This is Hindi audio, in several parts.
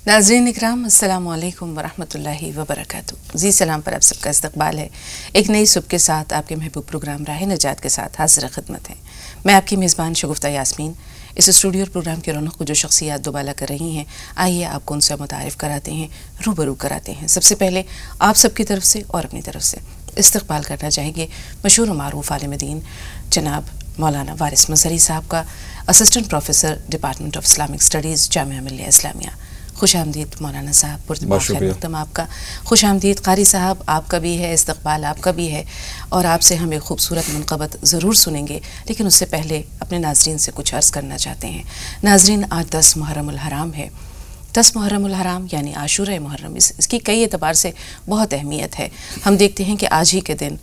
नाज़रीन इकराम, अस्सलामु अलैकुम वरहमतुल्लाहि वबरकातुहू। जी सलाम पर आप सबका इस्तकबाल है। एक नई सुबह के साथ आपके महबूब प्रोग्राम राह नजात के साथ हाजिर खिदमत है। मैं आपकी मेज़बान शगुफ्ता यास्मीन इस स्टूडियो और प्रोग्राम के रौनक को जो शख्सियात दोबाला कर रही हैं, आइए आपको उनसे मुतारिफ़ कराते हैं, रूबरू कराते हैं। सबसे पहले आप सबकी तरफ से और अपनी तरफ से इस्तकबाल करना चाहेंगे मशहूर मारूफ आलिम दीन जनाब मौलाना वारिस मज़हरी साहब का, assistant professor department of Islamic studies Jamia Millia Islamia. खुश आमदीद मौलाना साहब, पुरतम आपका खुश आमदीद। कारी साहब आपका भी है, इस्तकबाल आपका भी है और आपसे हम एक खूबसूरत मुनक़बत ज़रूर सुनेंगे, लेकिन उससे पहले अपने नाज़रीन से कुछ अर्ज़ करना चाहते हैं। नाज़रीन, आज 10 मुहर्रमुल हराम है। 10 मुहर्रमुल हराम यानी आशूरा मुहर्रम, इसकी कई एतबार से बहुत अहमियत है। हम देखते हैं कि आज ही के दिन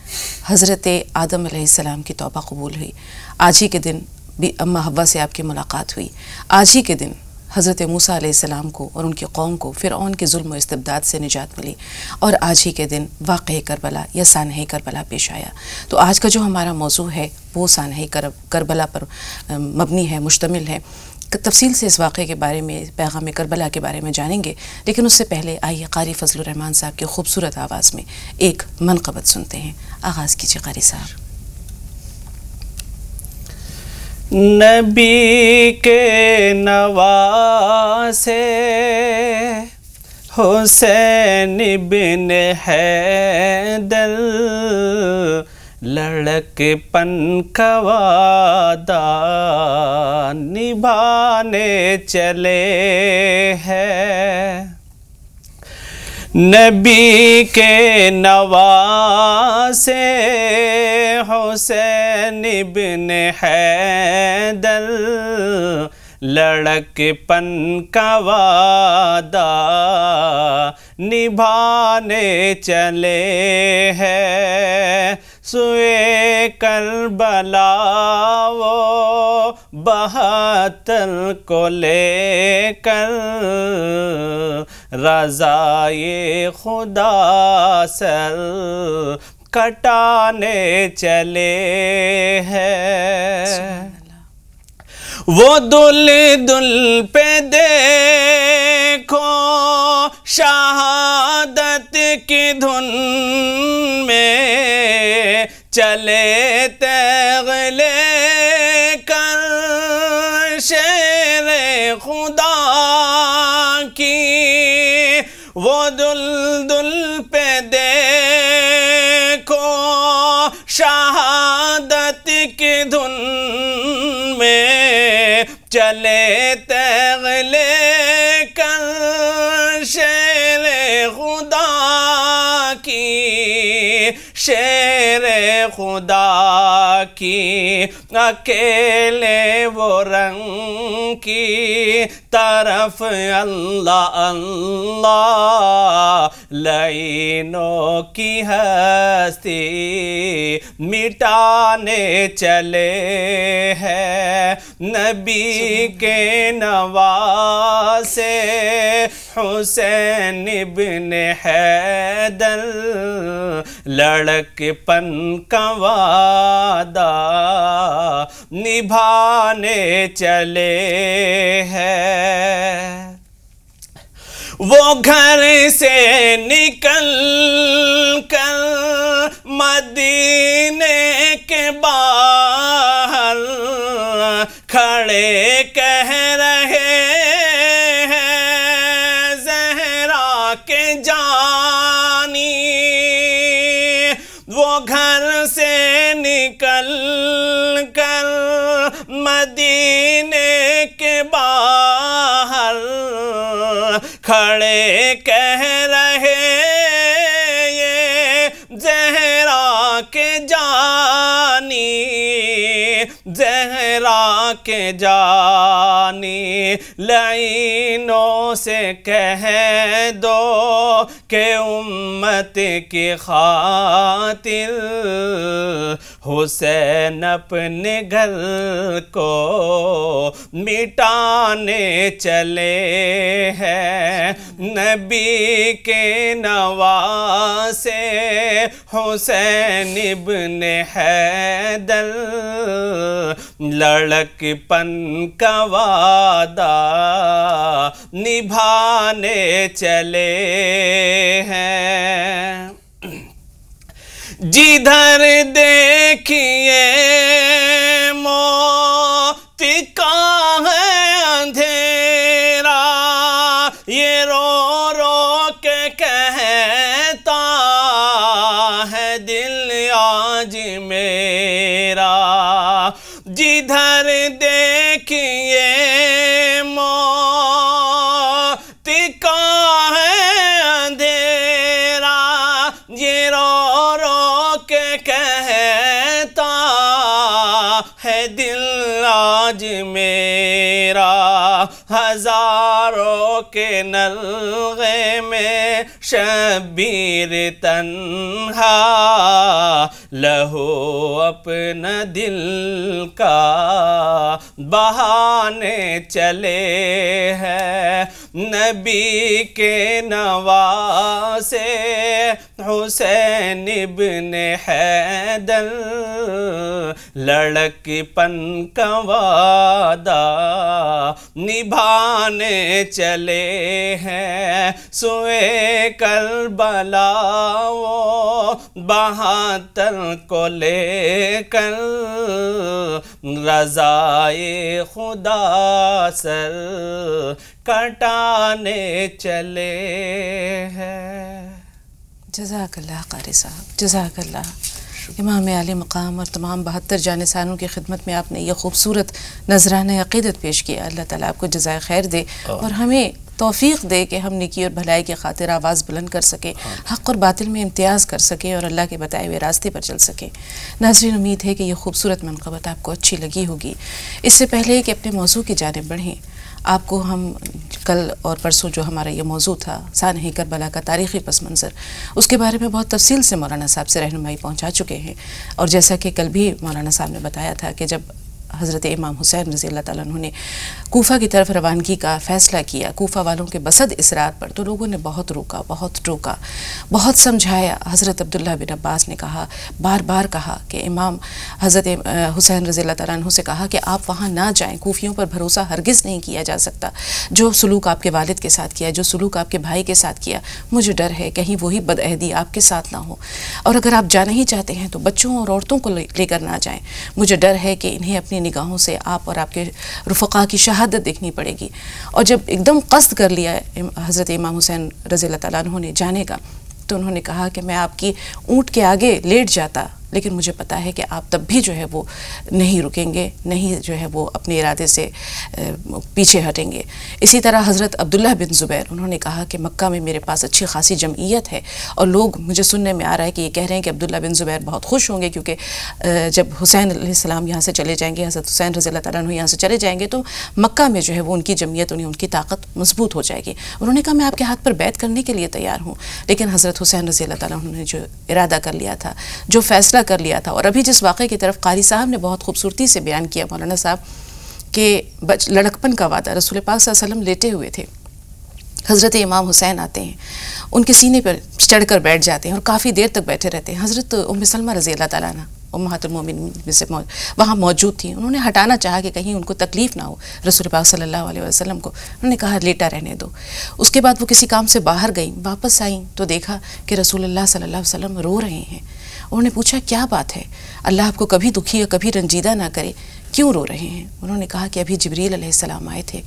हज़रत आदम अलैहिस्सलाम की तौबा कबूल हुई, आज ही के दिन भी अम्मा हव्वा से आपकी मुलाकात हुई, आज ही के दिन हज़रत मूसा अलैहिस्सलाम को और उनकी कौम को फ़िरऔन के जुल्म व इस्तिबदाद से निजात मिली और आज ही के दिन वाक़े करबला या सानहे करबला पेश आया। तो आज का जो हमारा मौजू है वो सानहे करबला पर मबनी है, मुश्तमिल है। तफसील से इस वाक़े के बारे में, पैगाम करबला के बारे में जानेंगे, लेकिन उससे पहले आइए क़ारी फ़ज़लुर रहमान साहब की खूबसूरत आवाज़ में एक मनक़बत सुनते हैं। आगाज़ कीजिए क़ारी साहब। नबी के नवासे हुसैन बिन हैदर लड़कपन का वादा निभाने चले हैं। नबी के नवासे हुसैन बिन हैदर लड़कपन का वादा निभाने चले हैं। सुए करबला वो 72 को लेकर रज़ाए खुदा सर कटाने चले हैं। वो दुल दुल पे देखो शहादत की धुन में चले तगले कर शेर खुदा की। वो दुल दुल पे देखो शहादत की धुन में चले तगले कर शेर खुदा की, शेर खुदा की। अकेले वो रंग की तरफ अल्लाह अल्लाह लाइनों की हस्ती मिटाने चले हैं। नबी के नवासे हुसैन बिन हैदर लड़कपन का वादा निभाने चले हैं। वो घर से निकल कर मदीने के बाहर खड़े कह रहे हैं ज़हरा के जानी। वो घर से निकल कर मदीने के बाहर खड़े कह रहे ये ज़हरा के जानी, ज़हरा के जानी। लाइनों से कह दो कि उम्मत की खातिर हुसैन अपने घर को मिटाने चले हैं। नबी के नवासे हुसैन इब्न हैदर लड़कपन का वादा निभाने चले हैं। जिधर देखिए मौत का है अंधेरा, ये रो रो के कहता है दिल आज मेरा। जिधर देखिए मौत का है अंधेरा, ये रो रो के कहता है दिल आज मेरा। हजारों के नल्गे में शब्बीर तन्हा, लहो अपना दिल का बहाने चले हैं। नबी के नवासे हुसैन इब्ने हैदर, लड़कपन का वादा निभाने चले हैं। सोए करबला वो 72 को लेकर, रज़ाए खुदा सर कटाने चले हैं। जज़ाकल्लाह क़ारी साहब, जज़ाकल्लाह। इमाम आले मकाम और तमाम 72 जानिसानों की खिदमत में आपने ये खूबसूरत नजराना अक़ीदत पेश किया। अल्लाह ताला आपको जज़ाए खैर दे और हमें तौफीक दे कि हम नेकी और भलाई की खातिर आवाज़ बुलंद कर सके, हक़ और बातिल में इम्तियाज़ कर सके और अल्लाह के बताए हुए रास्ते पर चल सके। नाज़रीन, उम्मीद है कि यह खूबसूरत मनक़बत आपको अच्छी लगी होगी। इससे पहले कि अपने मौजू की जानिब बढ़ें, आपको हम कल और परसों जो हमारा ये मौजू था सानह करबला का तारीख़ी पस मंज़र, उसके बारे में बहुत तफसील से मौलाना साहब से रहनुमाई पहुँचा चुके हैं। और जैसा कि कल भी मौलाना साहब ने बताया था कि जब हज़रत इमाम हुसैन रज़ी अल्लाह ताला अन्हु ने कूफ़ा की तरफ रवानगी का फ़ैसला किया, कूफ़ा वालों के बसद इसरार पर, तो लोगों ने बहुत रोका, बहुत टोका, बहुत समझाया। हज़रत अब्दुल्लाह बिन अब्बास ने कहा, बार बार कहा कि इमाम हज़रत हुसैन रज़ी अल्लाह ताला अन्हु से कहा कि आप वहाँ ना जाएँ, कूफ़ियों पर भरोसा हरगिज़ नहीं किया जा सकता। जो सलूक आपके वालिद के साथ किया, जो सलूक आपके भाई के साथ किया, मुझे डर है कहीं वही बदअहदी आपके साथ ना हो। और अगर आप जाना ही चाहते हैं तो बच्चों और औरतों को लेकर ना जाएँ, मुझे डर है कि इन्हें अपनी निगाहों से आप और आपके रुफ़क़ा की शहादत देखनी पड़ेगी। और जब एकदम क़स्द कर लिया हज़रत इमाम हुसैन रज़ी अल्लाह ताला अन्हु ने जाने का, तो उन्होंने कहा कि मैं आपकी ऊँट के आगे लेट जाता, लेकिन मुझे पता है कि आप तब भी जो है वो नहीं रुकेंगे, नहीं जो है वो अपने इरादे से पीछे हटेंगे। इसी तरह हज़रत अब्दुल्लाह बिन ज़ुबैर, उन्होंने कहा कि मक्का में मेरे पास अच्छी खासी जमईयत है और लोग, मुझे सुनने में आ रहा है कि ये कह रहे हैं कि अब्दुल्लाह बिन ज़ुबैर बहुत खुश होंगे क्योंकि जब हुसैन अलैहिस्सलाम यहाँ से चले जाएंगे, हज़रत हुसैन रज़ी अल्लाह ताला अन्हु यहाँ से चले जाएंगे, तो मक्का में जो है वो उनकी जमईयत, उनकी ताकत मजबूत हो जाएगी। उन्होंने कहा मैं आपके हाथ पर बैत करने के लिए तैयार हूँ, लेकिन हज़रत हुसैन रज़ी अल्लाह ताला अन्हु ने जो इरादा कर लिया था, जो फ़ैसला कर लिया था, और अभी जिस वाक़े की तरफ क़ारी साहब ने बहुत खूबसूरती से बयान किया मौलाना साहब कि लड़कपन का वादा, रसूल पाक सल्लल्लाहु अलैहि वसल्लम लेटे हुए थे, हज़रत इमाम हुसैन आते हैं, उनके सीने पर चढ़कर बैठ जाते हैं और काफ़ी देर तक बैठे रहते हैं। हज़रत उम्मे सलमा रज़ी अल्लाह ताला अन्हा उम्महातुल मोमिनीन में से वहाँ मौजूद थी। उन्होंने हटाना चाहा कि कहीं उनको तकलीफ़ ना हो रसूल पाक सल्लल्लाहु अलैहि वसल्लम को। उन्होंने कहा लेटा रहने दो। उसके बाद वो किसी काम से बाहर गई, वापस आई तो देखा कि रसूलुल्लाह सल्लल्लाहु अलैहि वसल्लम रो रहे हैं। उन्होंने पूछा क्या बात है, अल्लाह आपको कभी दुखी या कभी रंजीदा ना करे, क्यों रो रहे हैं? उन्होंने कहा कि अभी जिब्रील अलैहिस्सलाम आए थे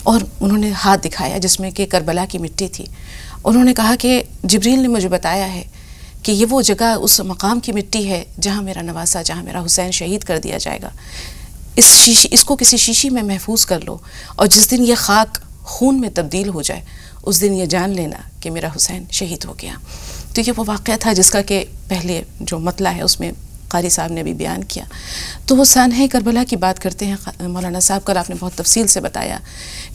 और उन्होंने हाथ दिखाया जिसमें कि करबला की मिट्टी थी। उन्होंने कहा कि जिब्रील ने मुझे बताया है कि ये वो जगह, उस मकाम की मिट्टी है जहाँ मेरा नवासा, जहाँ मेरा हुसैन शहीद कर दिया जाएगा। इसको किसी शीशी में महफूज कर लो और जिस दिन ये खाक खून में तब्दील हो जाए उस दिन ये जान लेना कि मेरा हुसैन शहीद हो गया। तो ये वो वाक़या था जिसका कि पहले जो मतला है उसमें क़ारी साहब ने भी बयान किया। तो वो सानह करबला की बात करते हैं मौलाना साहब। कल आपने बहुत तफसील से बताया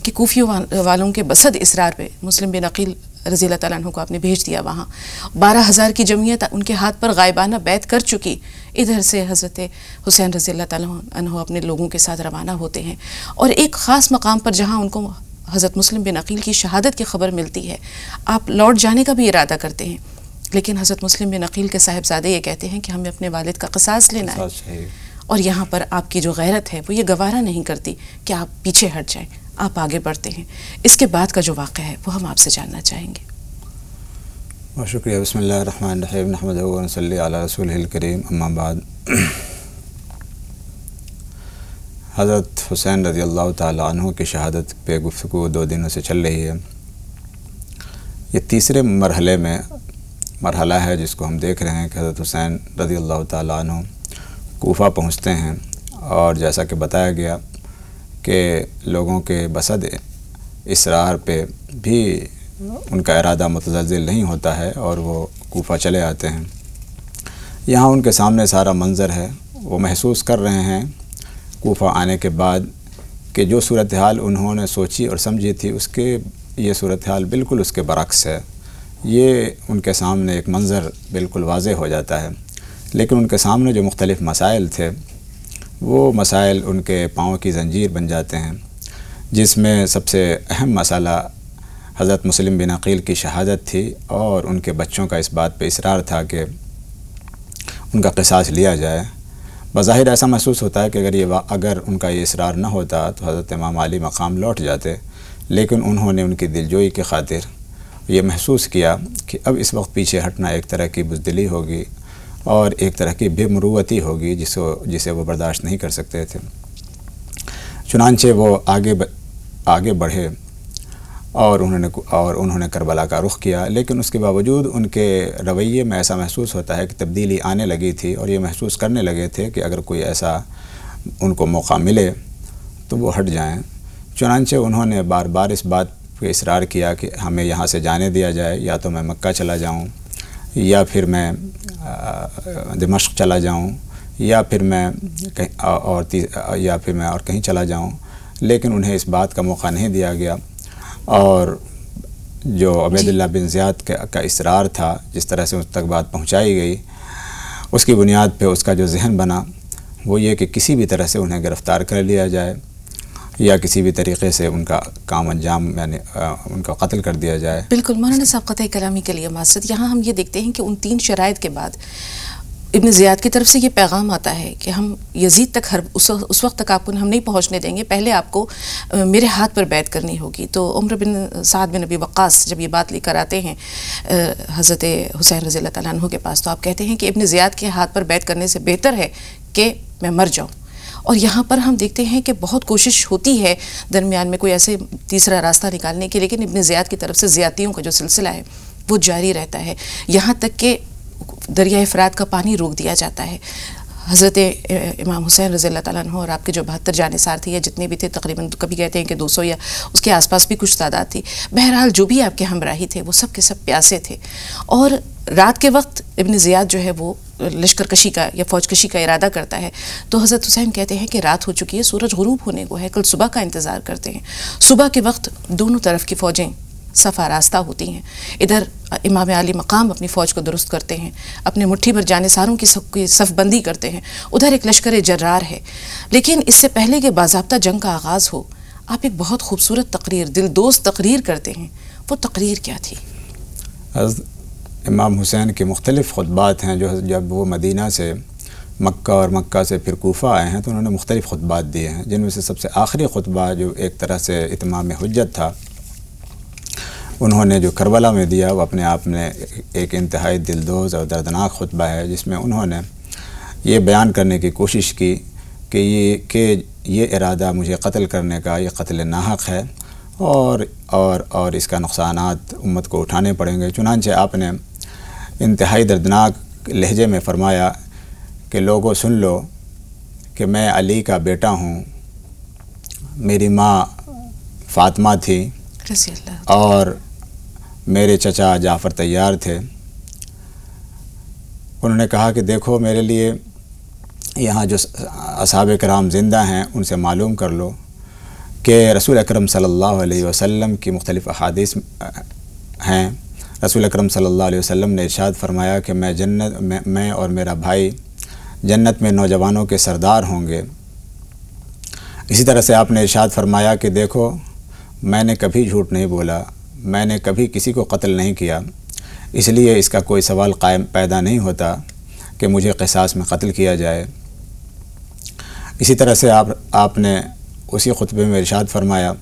कि कूफियों वालों के बसद इसरार पे मुस्लिम बिन अकील रज़ी अल्लाह ताला अन्हु को आपने भेज दिया। वहाँ 12,000 की जमीयत उनके हाथ पर गायबाना बैत कर चुकी। इधर से हज़रत हुसैन रज़ी अल्लाह ताला अन्हु अपने लोगों के साथ रवाना होते हैं और एक ख़ास मकाम पर जहाँ उनको हज़रत मुस्लिम बिन अकील की शहादत की खबर मिलती है, आप लौट जाने का भी इरादा करते हैं, लेकिन हज़रत मुस्लिम बिन अकील के साहिबजादे ये कहते हैं कि हमें अपने वालिद का क़िसास लेना है। और यहाँ पर आपकी जो गैरत है वो ये गवारा नहीं करती कि आप पीछे हट जाएं, आप आगे बढ़ते हैं, इसके बाद का जो वाक़या है वो हम आपसे जानना चाहेंगे। बहुत शुक्रिया। बिस्मिल्लाहिर्रहमानिर्रहीम नहमदुहु व नसल्ली अला रसूलिहिल करीम, अम्मा बाद। हज़रत हुसैन रज़ियल्लाहु ताला अन्हु की शहादत पे गुफ्तगू 2 दिनों से चल रही है। ये तीसरे मरहला है जिसको हम देख रहे हैं कि हज़रत हुसैन रज़ियल्लाहु ताला अन्हु कूफ़ा पहुँचते हैं, और जैसा कि बताया गया कि लोगों के बसद इसरार पे भी उनका इरादा मुतज़लज़िल नहीं होता है और वो कूफ़ा चले आते हैं। यहाँ उनके सामने सारा मंज़र है, वो महसूस कर रहे हैं कूफ़ा आने के बाद कि जो सूरत हाल उन्होंने सोची और समझी थी उसके ये सूरत हाल बिल्कुल उसके बरक्स है। ये उनके सामने एक मंज़र बिल्कुल वाज़े हो जाता है। लेकिन उनके सामने जो मुख्तलिफ़ मसाइल थे वो मसाइल उनके पाँव की ज़ंजीर बन जाते हैं, जिसमें सबसे अहम मसाला हज़रत मुस्लिम बिन अक़ील की शहादत थी और उनके बच्चों का इस बात पे इसरार था कि उनका क़िसास लिया जाए। बज़ाहिर ऐसा महसूस होता है कि अगर उनका ये इसरार न होता तो हज़रत इमाम अली मकाम लौट जाते, लेकिन उन्होंने उनकी दिलजोई की खातिर ये महसूस किया कि अब इस वक्त पीछे हटना एक तरह की बुज़दिली होगी और एक तरह की बेमरूवती होगी जिसे वो बर्दाश्त नहीं कर सकते थे। चुनांचे वो आगे बढ़े और उन्होंने करबला का रुख किया। लेकिन उसके बावजूद उनके रवैये में ऐसा महसूस होता है कि तब्दीली आने लगी थी और ये महसूस करने लगे थे कि अगर कोई ऐसा उनको मौका मिले तो वो हट जाएं। चुनांचे उन्होंने बार बार इस बात पे इसरार किया कि हमें यहाँ से जाने दिया जाए, या तो मैं मक्का चला जाऊँ, या फिर मैं दिमश्क चला जाऊँ, या फिर मैं कहीं चला जाऊँ। लेकिन उन्हें इस बात का मौका नहीं दिया गया। और जो उबैदुल्लाह बिन ज़ियाद का इसरार था, जिस तरह से उस तक बात पहुंचाई गई, उसकी बुनियाद पे उसका जो जहन बना वो ये कि किसी भी तरह से उन्हें गिरफ़्तार कर लिया जाए या किसी भी तरीक़े से उनका काम अंजाम यानी उनका कत्ल कर दिया जाए। बिल्कुल मौलाना साहब, क़तई कलामी के लिए माज़रत। यहाँ हम ये देखते हैं कि उन 3 शराइत के बाद इब्न ज़ियाद की तरफ से ये पैगाम आता है कि हम यजीद तक उस वक्त तक आपको हम नहीं पहुँचने देंगे, पहले आपको मेरे हाथ पर बैत करनी होगी। तो उमर बिन साद बिन अबी वक्कास जब ये बात लेकर आते हैं हज़रत हुसैन रज़ियल्लाहु ताला अन्हु के पास, तो आप कहते हैं कि इब्न ज़ियाद के हाथ पर बैत करने से बेहतर है कि मैं मर जाऊँ। और यहाँ पर हम देखते हैं कि बहुत कोशिश होती है दरमियान में कोई ऐसे तीसरा रास्ता निकालने की, लेकिन इब्न ज़ियाद की तरफ से ज़्यादतियों का जो सिलसिला है वो जारी रहता है, यहाँ तक कि दरिया फ़रात का पानी रोक दिया जाता है। हज़रत इमाम हुसैन रज़ियल्लाहु ताला अन्हु और आपके जो 72 जानिसार थे या जितने भी थे, तकरीबन कभी कहते हैं कि 200 या उसके आसपास भी कुछ तादाद थी, बहरहाल जो भी आपके हमराही थे वो सब के सब प्यासे थे। और रात के वक्त इब्न ज़ियाद जो है वो लश्कर कशी का या फ़ौज कशी का इरादा करता है। तो हज़रत हुसैन कहते हैं कि रात हो चुकी है, सूरज गुरूब होने को है, कल सुबह का इंतज़ार करते हैं। सुबह के वक्त दोनों तरफ की फ़ौजें सफ़ा रास्ता होती हैं। इधर इमाम अली मकाम अपनी फ़ौज को दुरुस्त करते हैं, अपने मुट्ठी भर जानिसारों की सफ़बंदी करते हैं, उधर एक लश्कर जर्रार है। लेकिन इससे पहले कि बाज़ाब्ता जंग का आगाज़ हो, आप एक बहुत खूबसूरत तकरीर, दिलदोज़ तकरीर करते हैं। वो तकरीर क्या थी? इमाम हुसैन के मुख्तलिफ़ खुतबात हैं जो जब वो मदीना से मक्का और मक्का से फिर कूफ़ा आए हैं तो उन्होंने मुख्तलिफ़ खुतबात दिए हैं, जिनमें से सबसे आखिरी खुतबा जो एक तरह से इत्माम हुज्जत था, उन्होंने जो करबला में दिया वो अपने आप में एक इंतहाई दिलदोज़ और दर्दनाक खुतबा है, जिसमें उन्होंने ये बयान करने की कोशिश की कि ये इरादा मुझे कत्ल करने का, ये कत्ल नाहक है और इसका नुक़सानात उम्मत को उठाने पड़ेंगे। चुनांचे आपने इंतहाई दर्दनाक लहजे में फ़रमाया कि लोगों सुन लो कि मैं अली का बेटा हूँ, मेरी माँ फ़ातिमा थी और मेरे चचा जाफ़र तैयार थे। उन्होंने कहा कि देखो मेरे लिए यहाँ जो असहाबे कराम ज़िंदा हैं उनसे मालूम कर लो कि रसूल अकरम सल्लल्लाहु अलैहि वसल्लम की मुख्तलिफ़ अहादीस हैं। रसूल अकरम सल्लल्लाहु अलैहि वसल्लम ने इरशाद फरमाया कि मैं और मेरा भाई जन्नत में नौजवानों के सरदार होंगे। इसी तरह से आपने इरशाद फरमाया कि देखो मैंने कभी झूठ नहीं बोला, मैंने कभी किसी को कत्ल नहीं किया, इसलिए इसका कोई सवाल कायम पैदा नहीं होता कि मुझे क़िसास में कत्ल किया जाए। इसी तरह से आपने उसी खुतबे में इरशाद फरमाया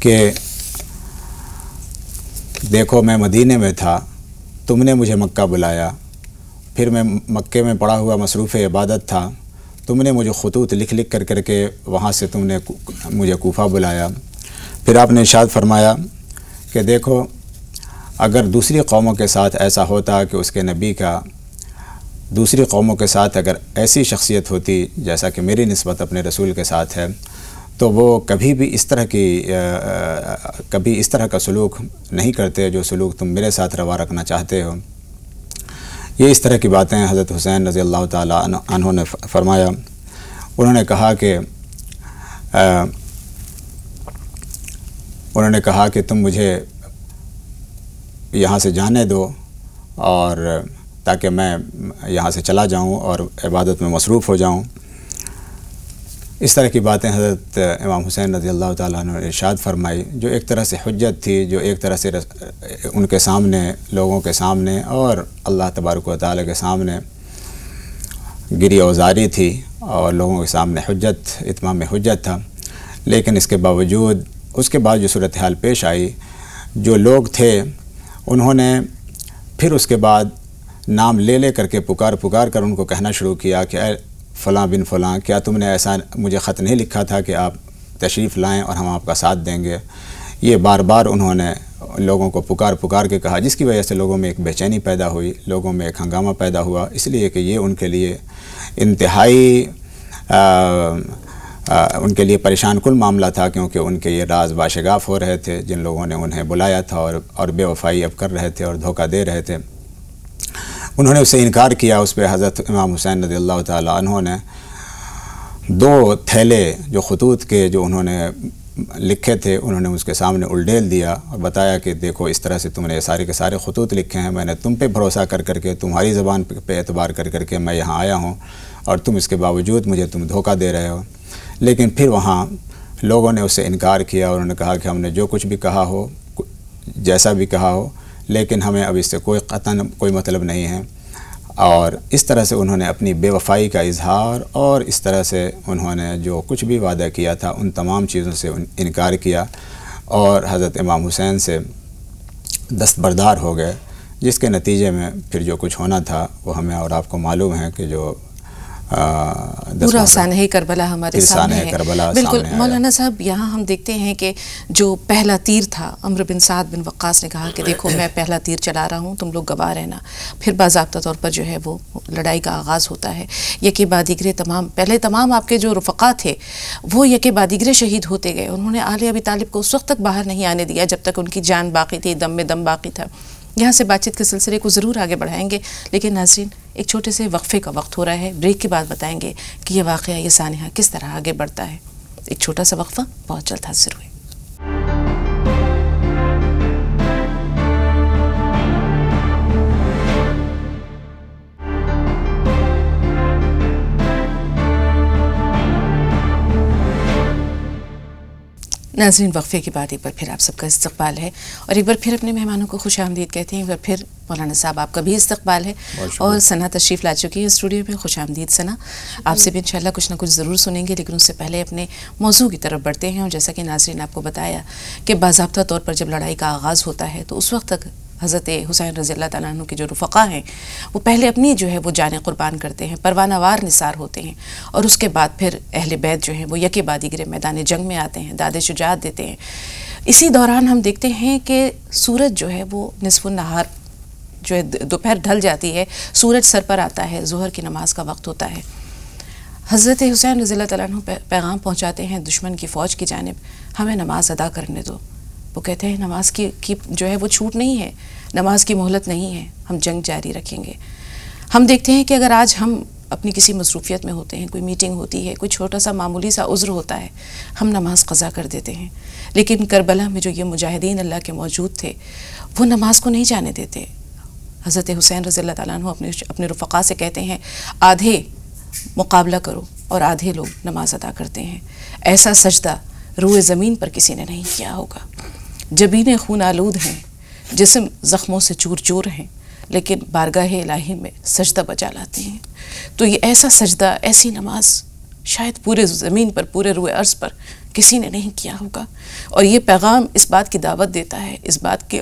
कि देखो मैं मदीने में था, तुमने मुझे मक्का बुलाया, फिर मैं मक्के में पड़ा हुआ मसरूफ़ इबादत था, तुमने मुझे ख़ुतूत लिख लिख कर करके वहाँ से तुमने मुझे कूफ़ा बुलाया। फिर आपने इरशाद फरमाया कि देखो अगर दूसरी कौमों के साथ ऐसा होता कि उसके नबी का दूसरी कौमों के साथ अगर ऐसी शख्सियत होती जैसा कि मेरी निस्बत अपने रसूल के साथ है, तो वो कभी भी इस तरह का सलूक नहीं करते जो सलूक तुम मेरे साथ रवा रखना चाहते हो। ये इस तरह की बातें हज़रत हुसैन रज़ी अल्लाह ताला अन्हु ने फरमाया। उन्होंने कहा कि तुम मुझे यहाँ से जाने दो और ताकि मैं यहाँ से चला जाऊँ और इबादत में मसरूफ़ हो जाऊँ। इस तरह की बातें हज़रत इमाम हुसैन रज़ी अल्लाह ताला अन्हु ने इरशाद फरमाई, जो एक तरह से हुज्जत थी, जो एक तरह से उनके सामने, लोगों के सामने और अल्लाह तबारक व तआला के सामने गिरी औजारी थी और लोगों के सामने हुज्जत, इत्माम हुज्जत था। लेकिन इसके बावजूद उसके बाद जो सूरत हाल पेश आई, जो लोग थे उन्होंने फिर उसके बाद नाम ले करके पुकार कर उनको कहना शुरू किया कि फ़लाँ बिन फ़लाँ, क्या तुमने ऐसा मुझे ख़त नहीं लिखा था कि आप तशरीफ़ लाएं और हम आपका साथ देंगे। ये बार बार उन्होंने लोगों को पुकार के कहा, जिसकी वजह से लोगों में एक बेचैनी पैदा हुई, लोगों में एक हंगामा पैदा हुआ, इसलिए कि ये उनके लिए इंतहाई उनके लिए परेशान कुल मामला था, क्योंकि उनके ये राज बाशिगाफ़ हो रहे थे जिन लोगों ने उन्हें बुलाया था और बेवफ़ाई अब कर रहे थे और धोखा दे रहे थे। उन्होंने उससे इनकार किया। उस पर हज़रत इमाम हुसैन रज़ी अल्लाह ताला अन्हु ने 2 थैले जो ख़ुतूत के जो उन्होंने लिखे थे, उन्होंने उसके सामने उलडेल दिया और बताया कि देखो इस तरह से तुमने सारे के सारे ख़ुतूत लिखे हैं, मैंने तुम पे भरोसा कर के, तुम्हारी ज़बान पे एतबार कर के मैं यहाँ आया हूँ और तुम इसके बावजूद मुझे तुम धोखा दे रहे हो। लेकिन फिर वहाँ लोगों ने उससे इनकार किया। उन्होंने कहा कि हमने जो कुछ भी कहा हो, जैसा भी कहा हो, लेकिन हमें अब इससे कोई मतलब नहीं है। और इस तरह से उन्होंने अपनी बेवफ़ाई का इजहार और इस तरह से उन्होंने जो कुछ भी वादा किया था उन तमाम चीज़ों से इनकार किया और हज़रत इमाम हुसैन से दस्तबरदार हो गए, जिसके नतीजे में फिर जो कुछ होना था वो हमें और आपको मालूम है कि जो पूरा सानहे करबला हमारे सामने है। बिल्कुल मौलाना साहब, यहाँ हम देखते हैं कि जो पहला तीर था, अम्र बिन साद बिन वक्कास ने कहा कि देखो मैं पहला तीर चला रहा हूँ, तुम लोग गवाह रहना। फिर बाज़ाब्ता तौर पर जो है वो लड़ाई का आगाज़ होता है। यके बाद दीगरे तमाम आपके जो रफ़क़ा थे वो यके बाद दीगरे शहीद होते गए। उन्होंने आले अबी तालिब को उस वक्त तक बाहर नहीं आने दिया जब तक उनकी जान बाकी थी, दम में दम बाकी था। यहाँ से बातचीत के सिलसिले को ज़रूर आगे बढ़ाएंगे, लेकिन नाज़रीन एक छोटे से वक्फ़े का वक्त हो रहा है। ब्रेक के बाद बताएंगे कि यह वाक़या, ये सानिहा किस तरह आगे बढ़ता है। एक छोटा सा वक्फ़ा, बहुत जल्द हाज़िर हुए। नाज़रीन, वक्फ़े के बाद एक बार फिर आप सबका इस्तक़बाल है और एक बार फिर अपने मेहमानों को खुशामदीद कहते हैं। एक बार फिर मौलाना साहब आपका भी इस्तक़बाल है और सना तशरीफ़ ला चुकी है स्टूडियो में। खुशामदीद सना, आपसे भी इंशाल्लाह कुछ ना कुछ ज़रूर सुनेंगे, लेकिन उससे पहले अपने मौजू की तरफ बढ़ते हैं। और जैसा कि नाज़रीन आपको बताया कि बाज़ाब्ता तौर पर जब लड़ाई का आगाज़ होता है तो उस वक्त तक हज़रत हुसैन रज़ी अल्लाह तआला अन्हु के जो रुफ़क़ा हैं वो पहले अपनी जो है वो जानें क़ुरबान करते हैं, परवानावार निसार होते हैं, और उसके बाद फिर अहले बैत जो हैं वो यके बाद दीगरे मैदान जंग में आते हैं, दादे शुजाअत देते हैं। इसी दौरान हम देखते हैं कि सूरज जो है वो निस्फ़ुन नहार जो है, दोपहर ढल जाती है, सूरज सर पर आता है, ज़ोहर की नमाज का वक्त होता है। हज़रत हुसैन रज़ी अल्लाह तआला अन्हु पैगाम पहुँचाते हैं दुश्मन की फ़ौज की जानिब, हमें नमाज अदा करने दो। वो कहते हैं नमाज की जो है वो छूट नहीं है, नमाज की मोहलत नहीं है, हम जंग जारी रखेंगे। हम देखते हैं कि अगर आज हम अपनी किसी मसरूफ़ियत में होते हैं, कोई मीटिंग होती है, कोई छोटा सा मामूली सा उज़्र होता है, हम नमाज क़ज़ा कर देते हैं। लेकिन करबला में जो ये मुजाहिदीन अल्लाह के मौजूद थे वो नमाज को नहीं जाने देते। हज़रत हुसैन रज़ी अल्लाह तआला अन्हु अपने रुफ़क़ा से कहते हैं आधे मुकाबला करो और आधे लोग नमाज अदा करते हैं। ऐसा सजदा रूए ज़मीन पर किसी ने नहीं किया होगा। जबीने खून आलूद हैं, जिस्म ज़ख्मों से चूर चूर हैं, लेकिन बारगाह इलाही में सजदा बजा लाते हैं। तो ये ऐसा सजदा, ऐसी नमाज शायद पूरे ज़मीन पर, पूरे रूए अर्ज़ पर किसी ने नहीं किया होगा। और ये पैगाम इस बात की दावत देता है, इस बात की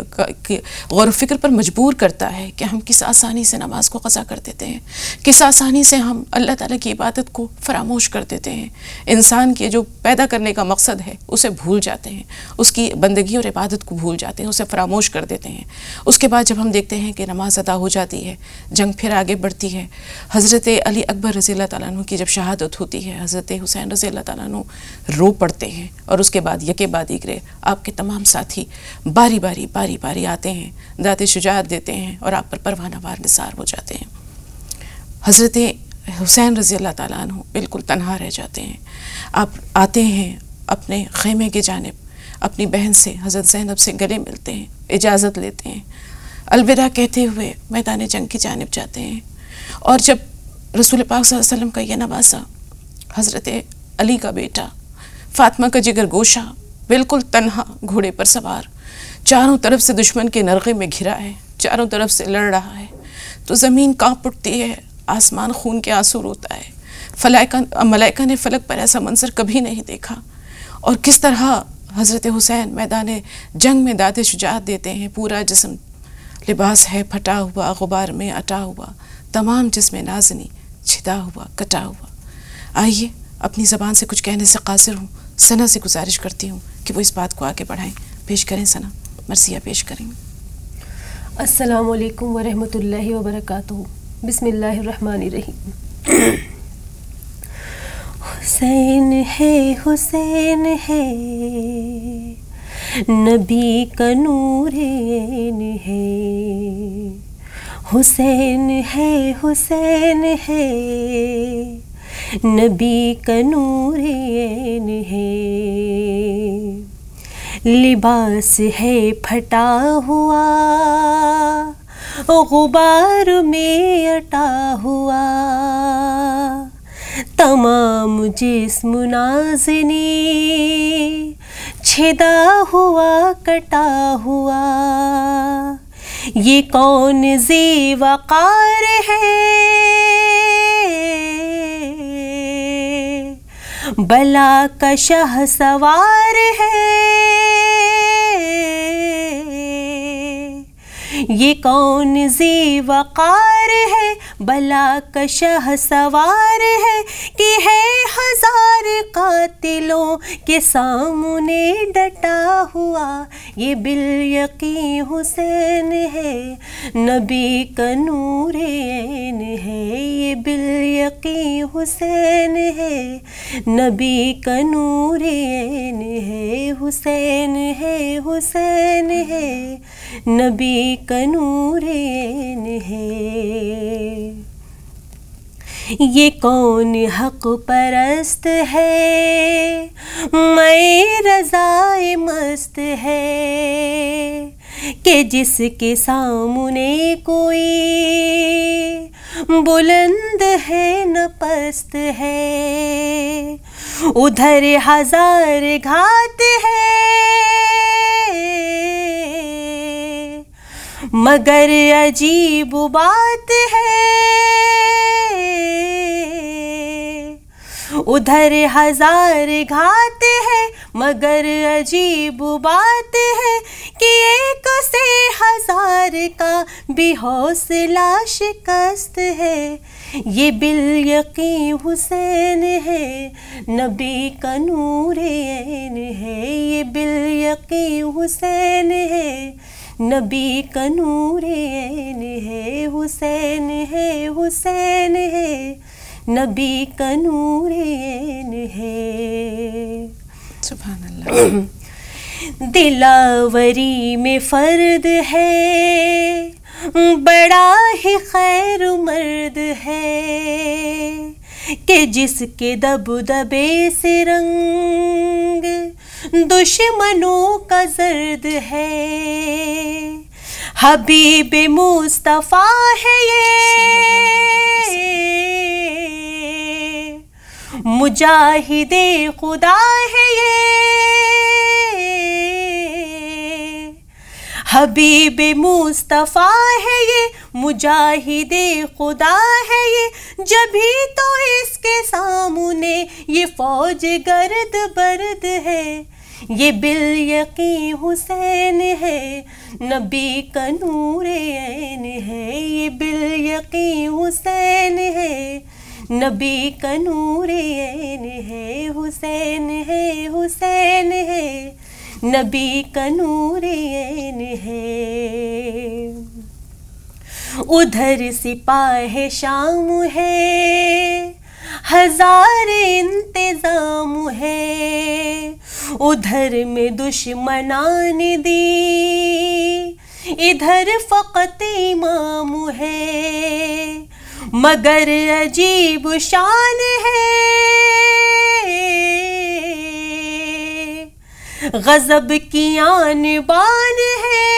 गौर व फिक्र पर मजबूर करता है कि हम किस आसानी से नमाज को क़ज़ा कर देते हैं, किस आसानी से हम अल्लाह ताला की इबादत को फरामोश कर देते हैं। इंसान के जो पैदा करने का मकसद है उसे भूल जाते हैं, उसकी बंदगी और इबादत को भूल जाते हैं, उसे फरामोश कर देते हैं। उसके बाद जब हम देखते हैं कि नमाज अदा हो जाती है, जंग फिर आगे बढ़ती है, हज़रत अली अकबर रज़ी अल्लाह ताला अन्हु की जब शहादत होती है, हज़रत हुसैन रज़ी अल्लाह ताला अन्हु रो पड़ते हैं और उसके बाद यके बाद इकरे आपके तमाम साथी बारी बारी आते हैं, दाते शुजाअत देते हैं और आप पर परवाना वार निसार हो जाते हैं। हज़रत हुसैन रज़ी अल्लाह ताला अन्हु बिल्कुल तन्हा रह जाते हैं। आप आते हैं अपने ख़ैमे की जानिब, अपनी बहन से हज़रत ज़ैनब से गले मिलते हैं, इजाज़त लेते हैं, अलविदा कहते हुए मैदान जंग की जानिब जाते हैं। और जब रसूल पाक सल्लल्लाहु अलैहि वसल्लम का यह नवासा हज़रत अली का बेटा फ़ातिमा का जिगर गोशा बिल्कुल तन्हा घोड़े पर सवार चारों तरफ से दुश्मन के नरगे में घिरा है, चारों तरफ से लड़ रहा है, तो ज़मीन काँप उठती है, आसमान खून के आंसू रोता है। मलाइका ने फ़लक पर ऐसा मंजर कभी नहीं देखा। और किस तरह हज़रत हुसैन मैदान जंग में दाते शुजाअत देते हैं, पूरा जिस्म लिबास है फटा हुआ, गुबार में अटा हुआ, तमाम जिस्म नाज़नी छिदा हुआ, कटा हुआ। आइए अपनी ज़बान से कुछ कहने से कासिर हूँ, सना से गुजारिश करती हूँ कि वो इस बात को आगे बढ़ाएं। पेश करें सना, मर्सिया पेश करें। अस्सलामु अलैकुम वरहमतुल्लाहि वबरकातुहू। बिस्मिल्लाहिर्रहमानिर्रहीम। हुसैन है नबी का नूरेन है, हुसैन है नबी का नूरेन है। लिबास है फटा हुआ, गुबार में अटा हुआ, तमाम जिस्म नाज़नी छिदा हुआ, कटा हुआ। ये कौन ज़ी वक़ार है, बला का शाह सवार है। ये कौन ज़ी वक़ार है, बला का शाह सवार है, कि है हजार कातिलों के सामने डटा हुआ। ये बिल यकीन हुसैन है नबी का नूरेन है, ये बिल यकीन हुसैन है नबी का नूरेन है, हुसैन है नबी का नूरेन है। ये कौन हक परस्त है, मैं रज़ाए मस्त है, कि जिसके सामने कोई बुलंद है न पस्त है। उधर हजार घात है, मगर अजीब बात है। उधर हजार घात है, मगर अजीब बात है, कि एक से हजार का भी हौसला शिकस्त है। ये बिल यकीन हुसैन है नबी का नूरेन है, ये बिल यकीन हुसैन है नबी का नूरेन है, हुसैन है नबी का नूरेन है। सुभान अल्लाह। दिलावरी में फर्द है, बड़ा ही खैर मर्द है, कि जिसके दबदबे से रंग दुश्मनों का जर्द है। हबीब मुस्तफ़ा है ये, मुजाहिदे खुदा है ये। हबीब मुस्तफ़ा है ये, मुजाहिदे खुदा है ये, जभी तो इसके सामने ये फौज गर्द बर्द है। ये बिल यकीन हुसैन है, नबी का नूरे ऐन है। ये बिल यकीन हुसैन है, नबी का नूरे ऐन है। हुसैन है, हुसैन है, नबी का नूरे ऐन है। उधर सिपाह शाम है, हजार इंतजाम है। उधर में दुश्मनान दी, इधर फकत इमाम है। मगर अजीब शान है, गजब की आन बान है।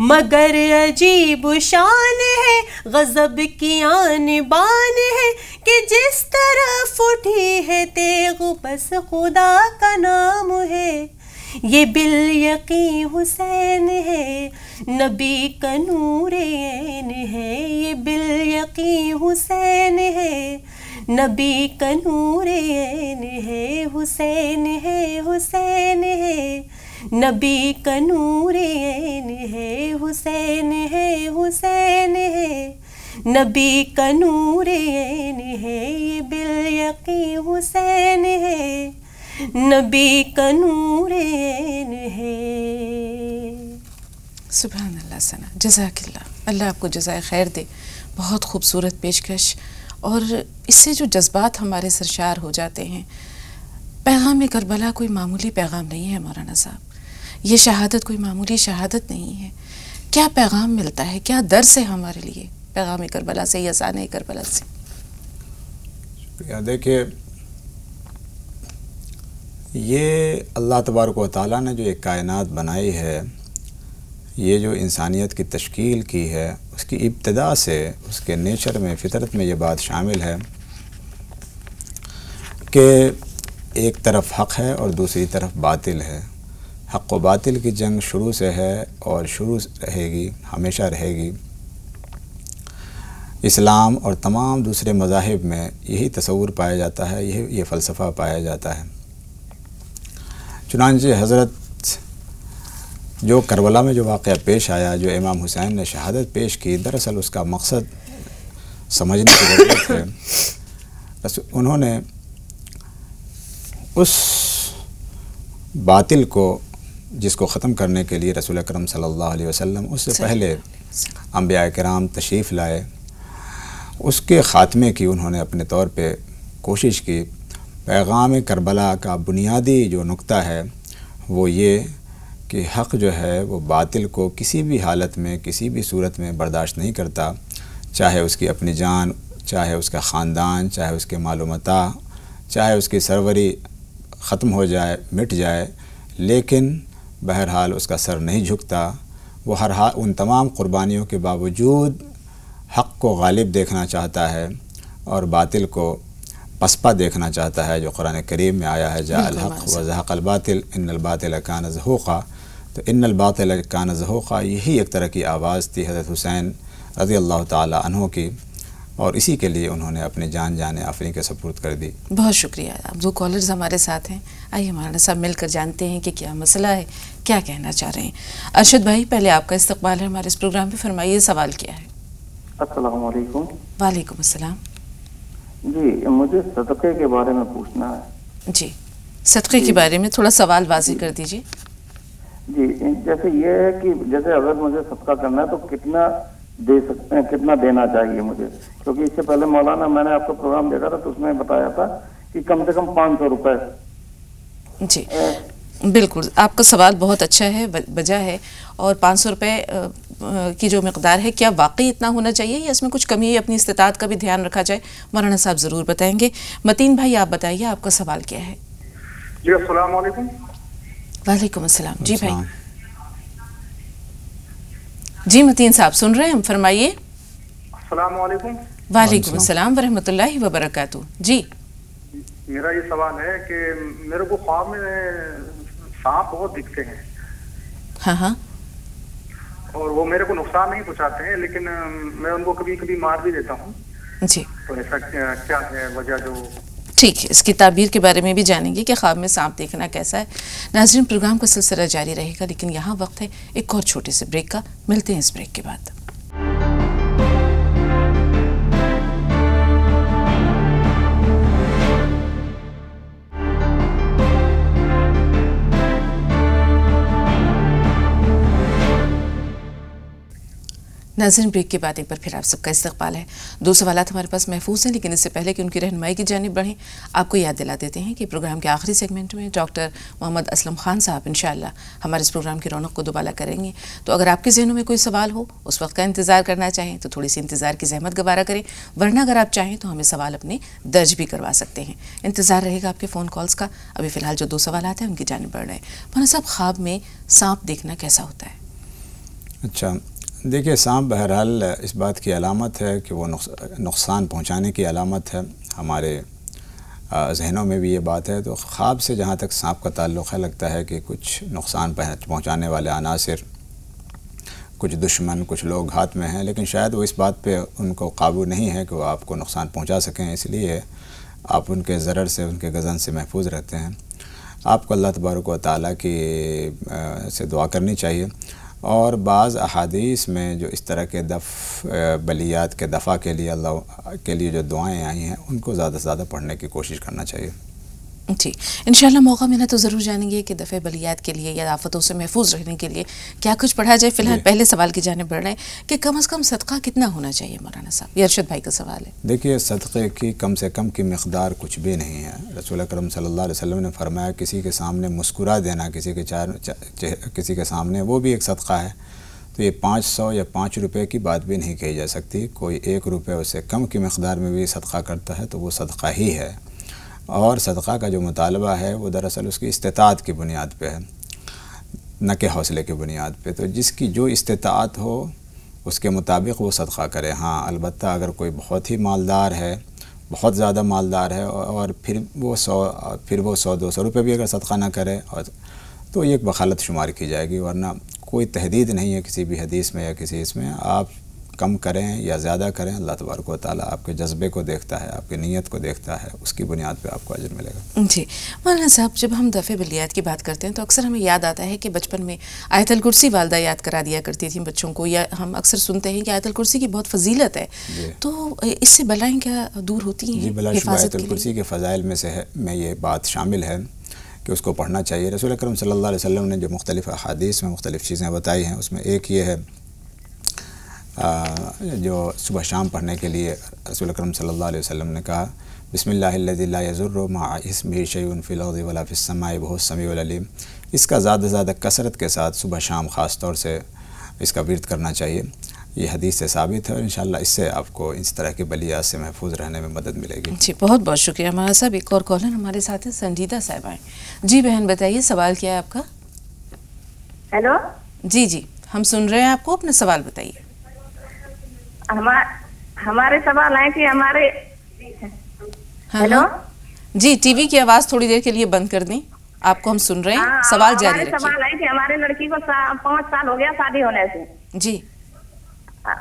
मगर अजीब शान है, गजब की आन बान है कि जिस तरफ उठी है तेग बस खुदा का नाम है। ये बिल यकीन हुसैन है, नबी का नूरे ऐन है। ये बिल यकीन हुसैन है, नबी का नूरे ऐन है। हुसैन है, हुसैन है, नबी का नूरे ऐन है। हुसैन है, हुसैन है, नबी का नूरे ऐन है। ये बिल यकीन हुसैन है, नबी का नूरे ऐन है। सुभान अल्लाह सना, जज़ाकिल्लाह, अल्लाह आपको जज़ाए खैर दे। बहुत खूबसूरत पेशकश, और इससे जो जज्बात हमारे सरशार हो जाते हैं। पैगाम करबला कोई मामूली पैगाम नहीं है मौलाना साहब, ये शहादत कोई मामूली शहादत नहीं है। क्या पैगाम मिलता है, क्या दर्स है हमारे लिए पैगाम करबला से या ज़ाने करबला से? देखिए, ये अल्लाह तबारक व तआला ने जो एक कायनात बनाई है, ये जो इंसानियत की तश्कील की है, उसकी इब्तिदा से उसके नेचर में, फितरत में ये बात शामिल है कि एक तरफ हक़ है और दूसरी तरफ बातिल है। हक़ व बातिल की जंग शुरू से है और शुरू रहेगी, हमेशा रहेगी। इस्लाम और तमाम दूसरे मज़ाहिब में यही तसव्वुर पाया जाता है, ये फ़लसफ़ा पाया जाता है। चुनांचे हज़रत जो करबला में जो वाक़या पेश आया, जो इमाम हुसैन ने शहादत पेश की, दरअसल उसका मकसद समझने की ज़रूरत है। उन्होंने उस बातिल को, जिसको ख़त्म करने के लिए रसूल अकरम सल्लल्लाहु अलैहि वसल्लम उससे पहले अंबिया किराम तशरीफ़ लाए, उसके ख़ात्मे की उन्होंने अपने तौर पे कोशिश की। पैगाम करबला का बुनियादी जो नुक्ता है वो ये कि हक़ जो है वो बातिल को किसी भी हालत में, किसी भी सूरत में बर्दाश्त नहीं करता, चाहे उसकी अपनी जान, चाहे उसका ख़ानदान, चाहे उसके मालूमता, चाहे उसकी सरवरी ख़त्म हो जाए, मिट जाए, लेकिन बहरहाल उसका सर नहीं झुकता। वो हर हाल उन तमाम क़ुरबानियों के बावजूद हक़ को गालिब देखना चाहता है और बातिल को पसपा देखना चाहता है, जो कुरान करीम में आया है, जाअल हक़ व ज़हक़ल बातिल इन्नल बातिल कान ज़हूक़ा। तो इन्नल बातिल कान ज़हूक़ा, यही एक तरह की आवाज़ थी हज़रत हुसैन रज़ियल्लाहु ताला अन्हु की, और इसी के लिए उन्होंने अपनी जान आफरीन के सपुर्द कर दी। बहुत शुक्रिया। आप दो कॉलर्स हमारे साथ हैं, आइए हमारे साथ मिलकर जानते हैं कि क्या मसला है, क्या कहना चाह रहे हैं। अरशद भाई, पहले आपका इस्तकबाल है हमारे इस प्रोग्राम पे, फरमाइए सवाल क्या है। अस्सलाम वालेकुम। वालेकुम अस्सलाम। जी, मुझे सदक़े के बारे में पूछना है। जी, सदक़े के बारे में थोड़ा सवाल वाज़ेह कर दीजिए। जी, जैसे ये है कि जैसे अगर मुझे सदका करना है तो कितना दे सकते हैं, कितना देना चाहिए मुझे? क्योंकि इससे पहले मौलाना, मैंने आपका प्रोग्राम देखा था तो उसमें बताया था कि कम से कम 500 रुपये। जी बिल्कुल, आपका सवाल बहुत अच्छा है, वजह है। और 500 रुपये की जो मकदार है, क्या वाकई इतना होना चाहिए या इसमें कुछ कमी है, अपनी इस्तिताअत का भी ध्यान रखा जाए? मौलाना साहब ज़रूर बताएंगे। मतीन भाई, आप बताइए आपका सवाल क्या है। जी अस्सलाम वालेकुम। वालेकुम अस्सलाम। जी भाई। जी मतीन साहब सुन रहे हैं हम, फरमाइए। अस्सलाम वालेकुम। वालेकुम अस्सलाम व रहमतुल्लाहि व बरकातुहू। जी, मेरा ये सवाल है कि मेरे को ख्वाब में सांप बहुत दिखते हैं हाँ हाँ। और वो मेरे को नुकसान नहीं पहुंचाते हैं, लेकिन मैं उनको कभी कभी मार भी देता हूँ। जी तो ऐसा क्या है वजह जो? ठीक है, इसकी ताबीर के बारे में भी जानेंगे कि ख्वाब में सांप देखना कैसा है। नाज़रीन, प्रोग्राम का सिलसिला जारी रहेगा, लेकिन यहाँ वक्त है एक और छोटे से ब्रेक का। मिलते हैं इस ब्रेक के बाद। नाज़रीन, ब्रेक के बाद एक बार फिर आप सबका इस्तकबाल है। 2 सवालात हमारे पास महफूज हैं, लेकिन इससे पहले कि उनकी रहनुमाई की जानिब बढ़ें, आपको याद दिला देते हैं कि प्रोग्राम के आखिरी सेगमेंट में डॉक्टर मोहम्मद असलम खान साहब इंशाअल्लाह हमारे इस प्रोग्राम की रौनक को दोबारा करेंगे। तो अगर आपके जहनों में कोई सवाल हो, उस वक्त का इंतज़ार करना चाहें तो थोड़ी सी इंतज़ार की जहमत गवारा करें, वरना अगर आप चाहें तो हमें सवाल अपने दर्ज भी करवा सकते हैं। इंतज़ार रहेगा आपके फ़ोन कॉल्स का। अभी फ़िलहाल जो 2 सवालात हैं उनकी जानिब बढ़ रहे हैं। मौलाना साहब, ख्वाब में सांप देखना कैसा होता है? अच्छा, देखिए, सांप बहरहाल इस बात की अलामत है कि वो नुकसान पहुंचाने की अलामत है। हमारे जहनों में भी ये बात है। तो ख्वाब से जहाँ तक सांप का ताल्लुक़ है, लगता है कि कुछ नुकसान पहुंचाने वाले अनासिर, कुछ दुश्मन, कुछ लोग हाथ में हैं, लेकिन शायद वो इस बात पे उनको काबू नहीं है कि वो आपको नुकसान पहुंचा सकें, इसलिए आप उनके ज़रर से, उनके गज़न से महफूज रहते हैं। आपको अल्लाह तबारक व तआला की से दुआ करनी चाहिए। और बाज़ अहादीस में जो इस तरह के बलियात के दफ़ा के लिए अल्लाह के लिए जो दुआएं आई हैं, उनको ज़्यादा से ज़्यादा पढ़ने की कोशिश करना चाहिए। जी, इंशाल्लाह मौका मिला तो ज़रूर जानेंगे कि दफ़े बलियात के लिए या आफतों से महफूज रहने के लिए क्या कुछ पढ़ा जाए। फ़िलहाल पहले सवाल की जानिब बढ़ रहे हैं कि कम से कम सदका कितना होना चाहिए मौलाना साहब? ये अरशद भाई का सवाल है। देखिए, सदक़े की कम से कम की मिक़दार कुछ भी नहीं है। रसूल अकरम सल्लल्लाहु अलैहि वसल्लम ने फरमाया, किसी के सामने मुस्कुरा देना, किसी के सामने, वो भी एक सदका है। तो ये 500 या 5 रुपये की बात भी नहीं कही जा सकती। कोई 1 रुपये उससे कम की मिक़दार में भी सदका करता है तो वो सदका ही है। और सदक़ा का जो मुतालबा है वो दरअसल उसकी इस्तिताअत की बुनियाद पे है, न कि हौसले की बुनियाद पे। तो जिसकी जो इस्तिताअत हो उसके मुताबिक वो सदक़ा करे। हाँ, अलबत्ता अगर कोई बहुत ही मालदार है, बहुत ज़्यादा मालदार है, और फिर वो 100-200 रुपये भी अगर सदक़ा ना करे, और तो ये एक बखालत शुमार की जाएगी। वरना कोई तहदीद नहीं है किसी भी हदीस में या किसी इसमें। आप कम करें या ज़्यादा करें, अल्लाह तबारक व तआला आपके जज्बे को देखता है, आपकी नीयत को देखता है, उसकी बुनियाद पे आपको अजर मिलेगा। जी मौलाना साहब, जब हम दफ़े बलियात की बात करते हैं तो अक्सर हमें याद आता है कि बचपन में आयतुल कुर्सी वालदा याद करा दिया करती थी बच्चों को, या हम अक्सर सुनते हैं कि आयतुल कुर्सी की बहुत फजीलत है, तो इससे बलाएँ क्या दूर होती हैं? जी, बिलाशुबा आयतुल कुर्सी के फ़ज़ाइल में से में ये बात शामिल है कि उसको पढ़ना चाहिए। रसूल अकरम सल्लल्लाहु अलैहि वसल्लम ने जो मुख्तलिफ़ अहादीस में मुख्तलिफ़ चीज़ें बताई हैं, उसमें एक ये है जो सुबह शाम पढ़ने के लिए रसूल अकरम सल्लल्लाहु अलैहि वसल्लम ने कहा, बिस्मिल्लाहिल्लज़ी ला यज़ुर्रु मअ इस्मिही शैउन फिल अर्ज़ि वला फिस समाई वहुव समीउल अलीम। इसका ज़्यादा से ज़्यादा कसरत के साथ सुबह शाम ख़ास तौर से इसका विर्द करना चाहिए। ये हदीस से साबित है, और इंशाअल्लाह इससे आपको इस तरह के बलियात से महफूज रहने में मदद मिलेगी। जी, बहुत बहुत शुक्रिया हमारा साहब। एक और कॉलर हमारे साथ है, संजीदा साहब आए। जी बहन, बताइए सवाल क्या है आपका? हेलो। जी, हम सुन रहे हैं आपको, अपना सवाल बताइए। हमारे सवाल है कि हमारे हेलो जी, टीवी की आवाज थोड़ी देर के लिए बंद कर दें, आपको हम सुन रहे हैं। सवाल जारी रखिए। सवाल है कि हमारे लड़की को 5 साल हो गया शादी होने से जी,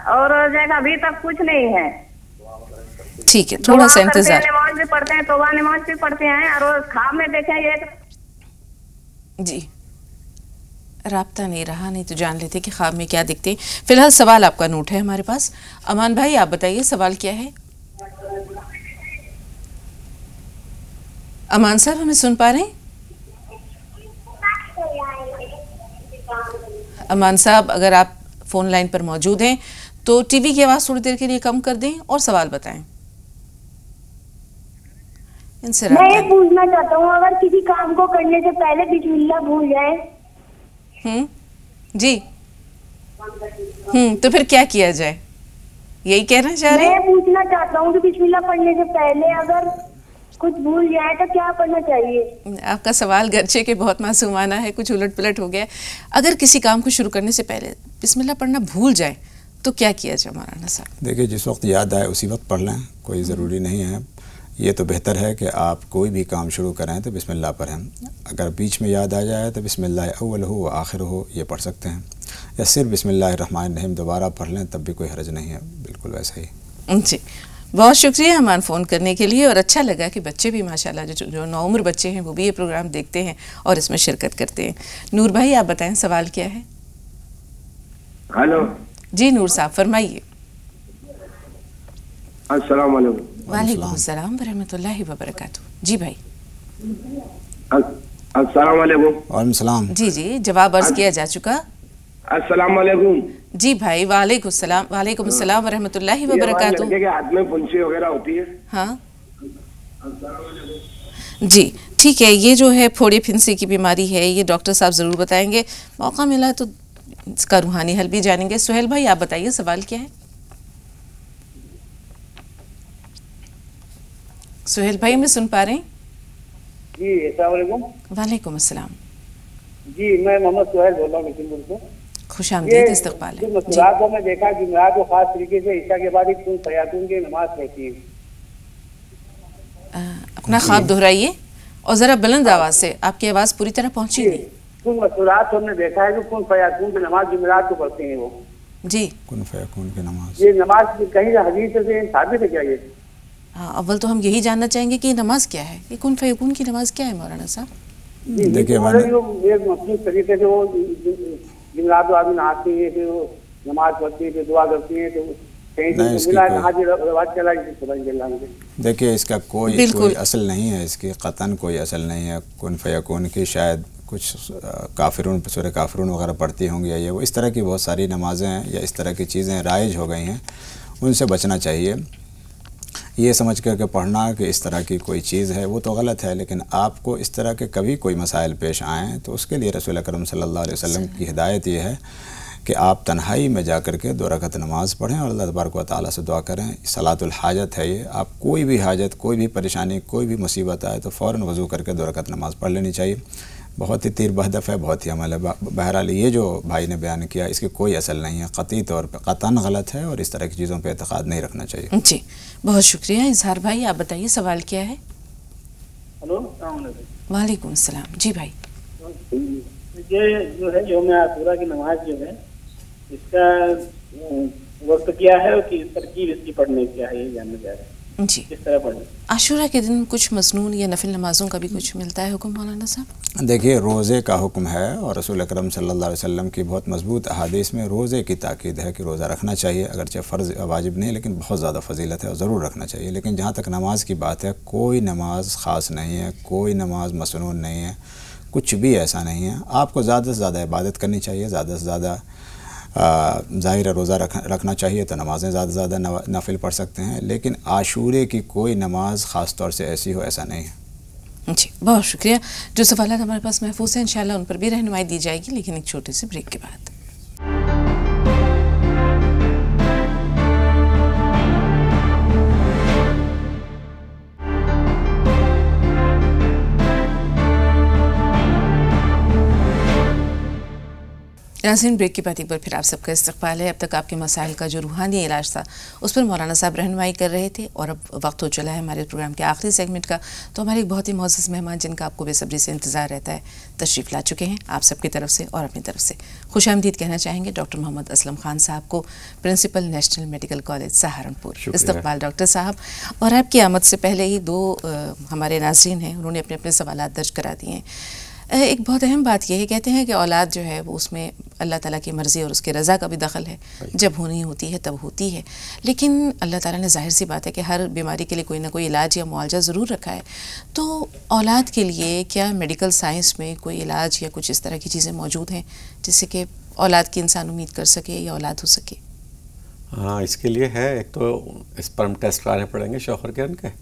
और जगह अभी तक कुछ नहीं है। ठीक है, थोड़ा सा इंतजार। नमाज भी पढ़ते हैं, तौबा नमाज भी पढ़ते हैं, और ख्वाब में देखे ये जी राब्ता नहीं रहा, नहीं तो जान लेते कि ख्वाब में क्या दिखते हैं। फिलहाल सवाल आपका नोट है हमारे पास। अमान भाई, आप बताइए सवाल क्या है? अमान साहब, हमें सुन पा रहे हैं? अमान साहब, अगर आप फोन लाइन पर मौजूद हैं तो टीवी की आवाज थोड़ी देर के लिए कम कर दें और सवाल बताएं। इनसे मैं ये पूछना चाहता हूँ, अगर किसी काम को करने से पहले बिस्मिल्लाह भूल जाए जी, तो फिर क्या किया जाए, यही कहना चाह रहे हैं? मैं पूछना चाहता हूँ कि बिस्मिल्लाह पढ़ने से पहले अगर कुछ भूल जाए तो क्या करना चाहिए? आपका सवाल गर्चे के बहुत मासूमाना है, कुछ उलट पलट हो गया। अगर किसी काम को शुरू करने से पहले बिस्मिल्लाह पढ़ना भूल जाए तो क्या किया जाए मौलाना साहब? देखिए, जिस वक्त याद आए उसी वक्त पढ़ लें, कोई ज़रूरी नहीं है। ये तो बेहतर है कि आप कोई भी काम शुरू करें तो बिस्मिल्लाह पढ़ें। अगर बीच में याद आ जाए तो बिस्मिल्लाह अव्वलहु व आखिरहु ये पढ़ सकते हैं, या सिर्फ बिस्मिल्लाहिर्रहमानिर्रहीम दोबारा पढ़ लें तब भी कोई हर्ज नहीं है, बिल्कुल वैसा ही। जी, बहुत शुक्रिया हमान फ़ोन करने के लिए, और अच्छा लगा कि बच्चे भी माशाल्लाह जो नौउम्र बच्चे हैं वो भी ये प्रोग्राम देखते हैं और इसमें शिरकत करते हैं। नूर भाई, आप बताएं सवाल क्या है? हेलो जी नूर साहब फरमाइए। अस्सलाम वालेकुम। वालेकुम अस्सलाम वरहमतुल्लाहि वबरकातुहू। जी भाई। अस्सलाम वालेकुम। वालेकुम सलाम। जी जी, जवाब अर्ज किया जा चुका। अस्सलाम वालेकुम। जी भाई, वालेकुम सलाम। वालेकुम अस्सलाम वरहमतुल्लाहि वबरकातुहू। लड़के के हाथ में फुंसी वगैरह होती है। हाँ जी, ठीक है। ये जो है फोड़ी फिंसी की बीमारी है, ये डॉक्टर साहब ज़रूर बताएंगे, मौका मिला तो इसका रूहानी हल भी जानेंगे। सुहेल भाई, आप बताइए सवाल क्या है? सुहेल भाई, मैं सुन पा रहे हैं? जी अस्सलाम वालेकुम। वालेकुम अस्सलाम। जी, मैं मोहम्मद सुहेल बोल रहा हूँ लखीमपुर से। खुशामदीद, इस्तकबाल है। रात को मैं देखा कि रात को खास तरीके से ईशा के बाद एक फयातून की नमाज पढ़ती है। अपना ख्वाब दोहराइए और ज़रा बुलंद आवाज़ से, आपकी आवाज़ पूरी तरह पहुंची नहीं। रात को हमने देखा है कि कुन फयातून की नमाज जुमेरात को पढ़ते हैं वो। जी, कुन फयाकून की नमाज, ये नमाज कहीं हदीस से साबित है क्या ये? हाँ, अव्वल तो हम यही जानना चाहेंगे कि नमाज क्या है, ये कुन फयाकून की नमाज क्या है मौलाना साहब? देखिए एक मखसूस तरीके से वो जुमेरात आदमी नहाती है, फिर वो नमाज पढ़ती है, फिर दुआ करती है, तो देखिए इसका कोई असल नहीं है, इसकी कतन कोई असल नहीं है। कुन फयाकून की शायद कुछ काफिरून सूरह काफिरून वगैरह पढ़ती होंगी, या ये वो इस तरह की बहुत सारी नमाज़ें हैं या इस तरह की चीज़ें राइज हो गई हैं, उनसे बचना चाहिए। ये समझ कर के पढ़ना कि इस तरह की कोई चीज़ है वो तो गलत है, लेकिन आपको इस तरह के कभी कोई मसाइल पेश आएँ तो उसके लिए रसूल अकरम सल्लल्लाहु अलैहि वसल्लम की हिदायत ये है कि आप तन्हाई में जा कर के 2 रकअत नमाज पढ़ें और अल्लाह तबारक व तआला से दुआ करें। सलातुल हाजत है ये, आप कोई भी हाजत, कोई भी परेशानी, कोई भी मुसीबत आए तो फ़ौरन वज़ू करके 2 रकअत नमाज पढ़ लेनी चाहिए। बहुत ही तीर बहदफ़ है, बहुत ही अमल है। बहरहाल ये जो भाई ने बयान किया इसकी कोई असल नहीं है, कतई तौर पर क़तन गलत है और इस तरह की चीज़ों पर एतक़ाद नहीं रखना चाहिए। जी, बहुत शुक्रिया। इजहार भाई, आप बताइए सवाल क्या है? हेलो, वालेकुम अस्सलाम। जी भाई। ये जो है यौम आशूरा की नमाज जो है इसका वक्त क्या है और किस तरकीब इसकी पढ़ने क्या है, ये जानना चाह रहे हैं। जी, किस तरह पढ़ने? आशूरा के दिन कुछ मसनून या नफिल नमाजों का भी कुछ मिलता है हुक्म मौलाना साहब? देखिए रोज़े का हुक्म है और रसूल अकरम सल्लल्लाहु अलैहि वसल्लम की बहुत मजबूत अहादीस में रोज़े की ताकीद है कि रोज़ा रखना चाहिए। अगरचे फ़र्ज़ वाजिब नहीं, लेकिन बहुत ज़्यादा फजीलत है और ज़रूर रखना चाहिए। लेकिन जहाँ तक नमाज की बात है, कोई नमाज ख़ास नहीं है, कोई नमाज मसनून नहीं है, कुछ भी ऐसा नहीं है। आपको ज़्यादा से ज़्यादा इबादत करनी चाहिए, ज़्यादा से ज़्यादा ज़ाहिर रोज़ा रखना चाहिए तो नमाज़ें ज़्यादा से ज़्यादा नफिल पढ़ सकते हैं, लेकिन आशूरे की कोई नमाज ख़ास तौर से ऐसी हो ऐसा नहीं है। जी, बहुत शुक्रिया। जो सवाल हमारे पास महफूज हैं इंशाल्लाह उन पर भी रहनुमाई दी जाएगी, लेकिन एक छोटे से ब्रेक के बाद। नाज़रीन, ब्रेक के बाद एक बार फिर आप सबका इस्तकबाल है। अब तक आपके मसाइल का जो रूहानी इलाज था उस पर मौलाना साहब रहनुमाई कर रहे थे, और अब वक्त हो चला है हमारे प्रोग्राम के आखिरी सेगमेंट का। तो हमारे एक बहुत ही मोअज़्ज़ज़ मेहमान जिनका आपको बेसब्री से इंतज़ार रहता है तशरीफ़ ला चुके हैं। आप सबकी तरफ से और अपनी तरफ से खुशामदीद कहना चाहेंगे डॉक्टर मोहम्मद असलम खान साहब को, principal national medical college Saharanpur. इस्तकबाल डॉक्टर साहब। और आपकी आमद से पहले ही 2 हमारे नाज़रीन हैं, उन्होंने अपने अपने सवालात दर्ज करा दिए हैं। एक बहुत अहम बात यह है, कहते हैं कि औलाद जो है वो उसमें अल्लाह ताला की मर्ज़ी और उसके रज़ा का भी दखल है, जब होनी होती है तब होती है। लेकिन अल्लाह ताला ने ज़ाहिर सी बात है कि हर बीमारी के लिए कोई ना कोई इलाज या मुआवजा ज़रूर रखा है। तो औलाद के लिए क्या मेडिकल साइंस में कोई इलाज या कुछ इस तरह की चीज़ें मौजूद हैं जिससे कि औलाद की इंसान उम्मीद कर सके या औलाद हो सके? हाँ, इसके लिए है। एक तो स्पर्म टेस्ट कराने पड़ेंगे शौहर के उनके